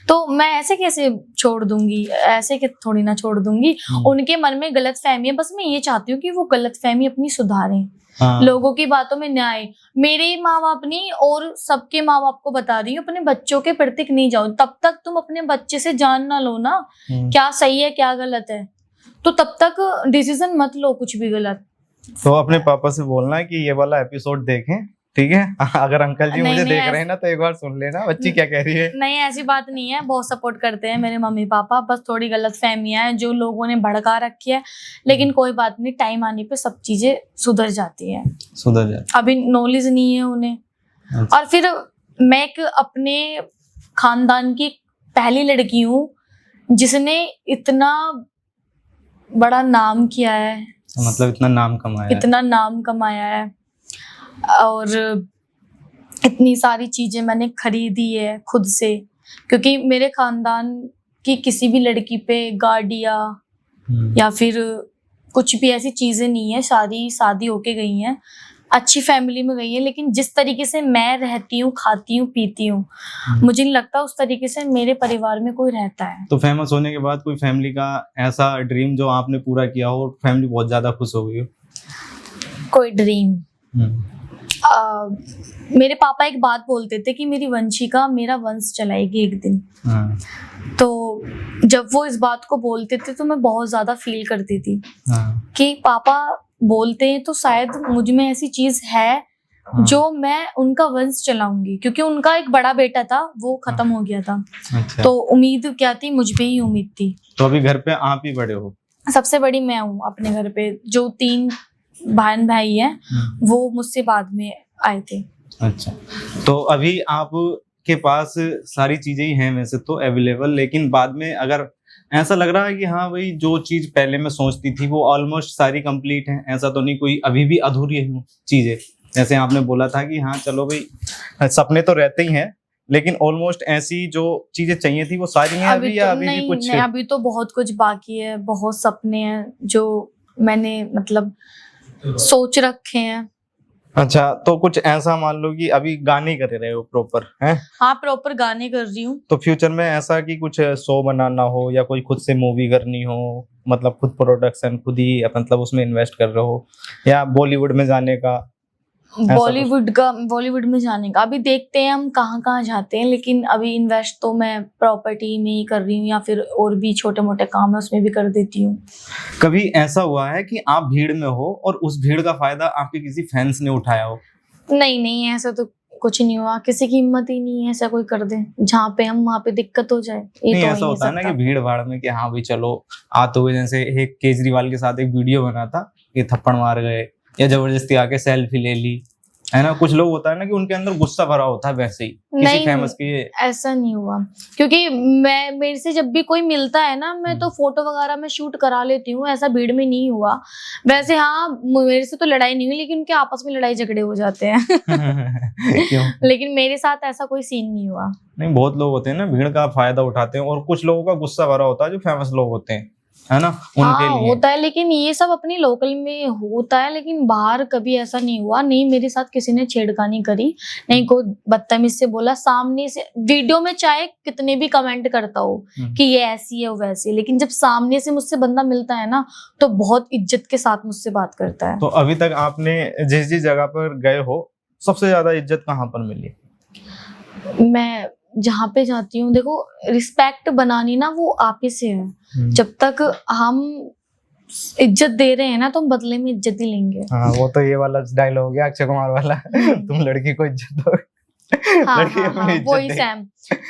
तो मैं ऐसे कैसे छोड़ दूंगी, ऐसे के थोड़ी ना छोड़ दूंगी। उनके मन में गलत फहमी है, बस मैं ये चाहती हूँ कि वो गलत फहमी अपनी सुधारें। लोगों की बातों में न आए। मेरे माँ बाप नहीं, और सबके माँ बाप को बता रही हूँ, अपने बच्चों के प्रति नहीं जाओ। तब तक तुम अपने बच्चे से जान ना लो ना क्या सही है क्या गलत है, तो तब तक डिसीजन मत लो कुछ भी गलत। तो अपने पापा से बोलना है कि ये वाला एपिसोड देखें, ठीक है? अगर अंकल जी मुझे देख रहे हैं ना, तो एक बार सुन लेना बच्ची क्या कह रही है। नहीं, ऐसी बात नहीं है, बहुत सपोर्ट करते हैं मेरे मम्मी पापा, बस थोड़ी गलत फहमियां हैं जो लोगों ने भड़का रखी है, लेकिन कोई बात नहीं, टाइम आने पे सब चीजें सुधर जाती है। अभी नॉलेज नहीं है उन्हें। अच्छा। और फिर मैं एक अपने खानदान की पहली लड़की हूँ जिसने इतना बड़ा नाम किया है, मतलब इतना नाम कमाया है, और इतनी सारी चीजें मैंने खरीदी है खुद से, क्योंकि मेरे खानदान की किसी भी लड़की पे गाड़ियाँ या फिर कुछ भी ऐसी चीजें नहीं है, शादी होके गई हैं। अच्छी फैमिली में गई हैं, लेकिन जिस तरीके से मैं रहती हूँ, खाती हूँ, पीती हूँ, मुझे नहीं लगता उस तरीके से मेरे परिवार में कोई रहता है। तो फेमस होने के बाद कोई फैमिली का ऐसा ड्रीम जो आपने पूरा किया हो और फैमिली बहुत ज्यादा खुश हो गई हो? कोई ड्रीम, मेरे पापा एक बात बोलते थे कि मेरी वंशिका मेरा वंश चलाएगी एक दिन। हाँ, तो जब वो इस बात को बोलते थे तो मैं बहुत ज्यादा फील करती थी हाँ, कि पापा बोलते हैं तो शायद मुझ में ऐसी चीज है हाँ। जो मैं उनका वंश चलाऊंगी, क्योंकि उनका एक बड़ा बेटा था, वो खत्म हो गया था। अच्छा। तो उम्मीद क्या थी, मुझ पे ही उम्मीद थी। तो अभी घर पे आप ही बड़े हो? सबसे बड़ी मैं हूँ अपने घर पे, जो 3 बहन भाई हैं वो मुझसे बाद में आए थे। अच्छा, तो अभी आप के पास सारी चीजें ही हैं वैसे तो अवेलेबल, लेकिन बाद में अगर ऐसा लग रहा है कि हाँ भाई जो चीज पहले मैं सोचती थी वो ऑलमोस्ट सारी कंप्लीट है, ऐसा तो नहीं कोई अभी भी अधूरी है चीजें? जैसे आपने बोला था कि हाँ चलो भाई सपने तो रहते ही हैं, लेकिन ऑलमोस्ट ऐसी जो चीजें चाहिए थी वो सारी हैं अभी, या अभी भी कुछ? नहीं, अभी तो बहुत कुछ बाकी है, बहुत सपने हैं जो मैंने मतलब सोच रखे हैं। अच्छा, तो कुछ ऐसा मान लो कि अभी गाने कर रहे हो प्रॉपर हैं? हाँ, प्रॉपर गाने कर रही हूँ। तो फ्यूचर में ऐसा कि कुछ शो बनाना हो या कोई खुद से मूवी करनी हो, मतलब खुद प्रोडक्शन खुद ही मतलब उसमें इन्वेस्ट कर रहे हो, या बॉलीवुड में जाने का? बॉलीवुड में जाने का अभी देखते हैं हम कहाँ कहाँ जाते हैं, लेकिन अभी इन्वेस्ट तो मैं प्रॉपर्टी में ही कर रही हूँ, या फिर और भी छोटे मोटे काम है उसमें भी कर देती हूँ। कभी ऐसा हुआ है कि आप भीड़ में हो और उस भीड़ का फायदा आपके किसी फैंस ने उठाया हो? नहीं, ऐसा तो कुछ नहीं हुआ, किसी की हिम्मत ही नहीं है ऐसा कोई कर दे जहाँ पे हम वहाँ पे दिक्कत हो जाए। नहीं, तो ऐसा होता है ना कि भीड़ भाड़ में कि हाँ भाई चलो आते हुए, जैसे एक केजरीवाल के साथ एक वीडियो बना था कि थप्पड़ मार गए या जबरदस्ती आके सेल्फी ले ली, है ना? कुछ लोग होता है ना कि उनके अंदर गुस्सा भरा होता है वैसे ही किसी फेमस की। ऐसा नहीं हुआ, क्योंकि मेरे से जब भी कोई मिलता है ना, मैं तो फोटो वगैरह में शूट करा लेती हूँ, ऐसा भीड़ में नहीं हुआ। वैसे हाँ, मेरे से तो लड़ाई नहीं हुई, लेकिन उनके आपस में लड़ाई झगड़े हो जाते हैं। क्यों? लेकिन मेरे साथ ऐसा कोई सीन नहीं हुआ। नहीं, बहुत लोग होते हैं ना भीड़ का फायदा उठाते हैं, और कुछ लोगों का गुस्सा भरा होता है जो फेमस लोग होते हैं, है ना, उनके लिए होता है, लेकिन ये सब अपनी लोकल में होता है, लेकिन बाहर कभी ऐसा नहीं हुआ। नहीं, मेरे साथ किसी ने छेड़खानी करी, नहीं कोई बदतमीज से बोला सामने से। वीडियो में चाहे कितने भी कमेंट करता हो कि ये ऐसी है वो वैसी है, लेकिन जब सामने से मुझसे बंदा मिलता है ना, तो बहुत इज्जत के साथ मुझसे बात करता है। तो अभी तक आपने जिस जिस जगह पर गए हो सबसे ज्यादा इज्जत कहाँ पर मिली? मैं जहाँ पे जाती हूँ, देखो रिस्पेक्ट बनानी ना वो आप ही से है। जब तक हम इज्जत दे रहे हैं ना, तो हम बदले में इज्जत ही लेंगे। हाँ, वो तो ये वाला डायलॉग हो गया अक्षय कुमार वाला, तुम लड़की को इज्जत दो। हाँ, वही सेम।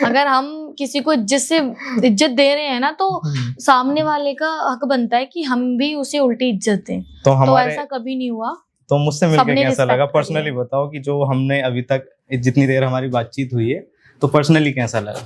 अगर हम किसी को इज्जत दे रहे हैं ना, तो सामने वाले का हक बनता है कि हम भी उसे उल्टी इज्जत दें। तो ऐसा कभी नहीं हुआ। तो मुझसे मिलकर कैसा लगा? पर्सनली बताओ कि जो हमने अभी तक जितनी देर हमारी बातचीत हुई है, तो पर्सनली कैसा लगा?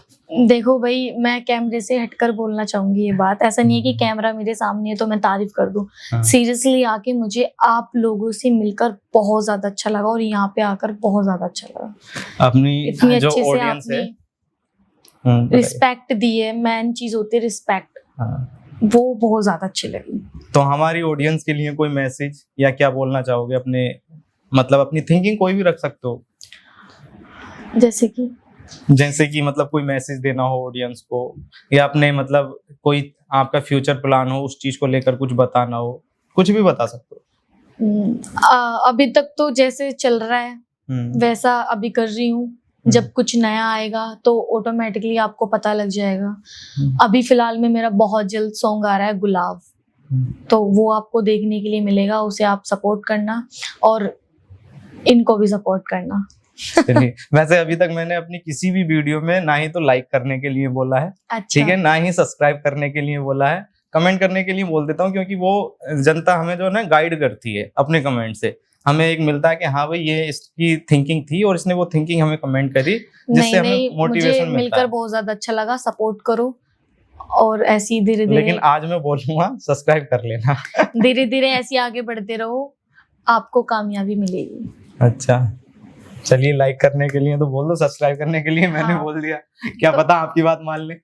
देखो भाई, मैं कैमरे से हटकर बोलना चाहूंगी ये बात। ऐसा नहीं है कि कैमरा मेरे सामने है तो मैं तारीफ कर दूं। सीरियसली आके मुझे आप लोगों से मिलकर बहुत ज्यादा अच्छा लगा, और यहाँ पे आकर बहुत ज्यादा अच्छा लगा। अपनी इतनी जो अच्छे से ऑडियंस है रिस्पेक्ट दी है, मेन चीज होती है रिस्पेक्ट, वो बहुत ज्यादा अच्छी लगी। तो हमारी ऑडियंस के लिए कोई मैसेज या क्या बोलना चाहोगे? अपने मतलब अपनी थिंकिंग कोई भी रख सकते हो, जैसे कि मतलब कोई मैसेज देना हो ऑडियंस को, या अपने मतलब कोई आपका फ्यूचर प्लान हो उस चीज को लेकर कुछ बताना हो, कुछ भी बता सकते हो। अभी तक तो जैसे चल रहा है वैसा अभी कर रही हूँ। जब कुछ नया आएगा तो ऑटोमेटिकली आपको पता लग जाएगा। अभी फिलहाल में मेरा बहुत जल्द सॉन्ग आ रहा है गुलाब, तो वो आपको देखने के लिए मिलेगा। उसे आप सपोर्ट करना और इनको भी सपोर्ट करना। वैसे अभी तक मैंने अपनी किसी भी वीडियो में ना ही तो लाइक करने के लिए बोला है, ठीक है, ना ही सब्सक्राइब करने के लिए बोला है। कमेंट करने के लिए बोल देता हूँ, क्योंकि वो जनता हमें जो है ना गाइड करती है अपने कमेंट से। हमें एक मिलता है कि हाँ भाई ये इसकी थिंकिंग थी और इसने वो थिंकिंग हमें कमेंट करी, जिससे हमें मोटिवेशन मिलता है। मिलकर बहुत ज्यादा अच्छा लगा। सपोर्ट करो और ऐसी धीरे धीरे, लेकिन आज मैं बोलूंगा सब्सक्राइब कर लेना। धीरे धीरे ऐसी आगे बढ़ते रहो, आपको कामयाबी मिलेगी। अच्छा, चलिए, लाइक करने के लिए तो बोल दो, सब्सक्राइब करने के लिए मैंने बोल दिया, क्या पता आपकी बात मान ले।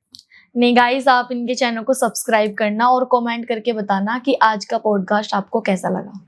नहीं गाइस, आप इनके चैनल को सब्सक्राइब करना और कमेंट करके बताना कि आज का पॉडकास्ट आपको कैसा लगा।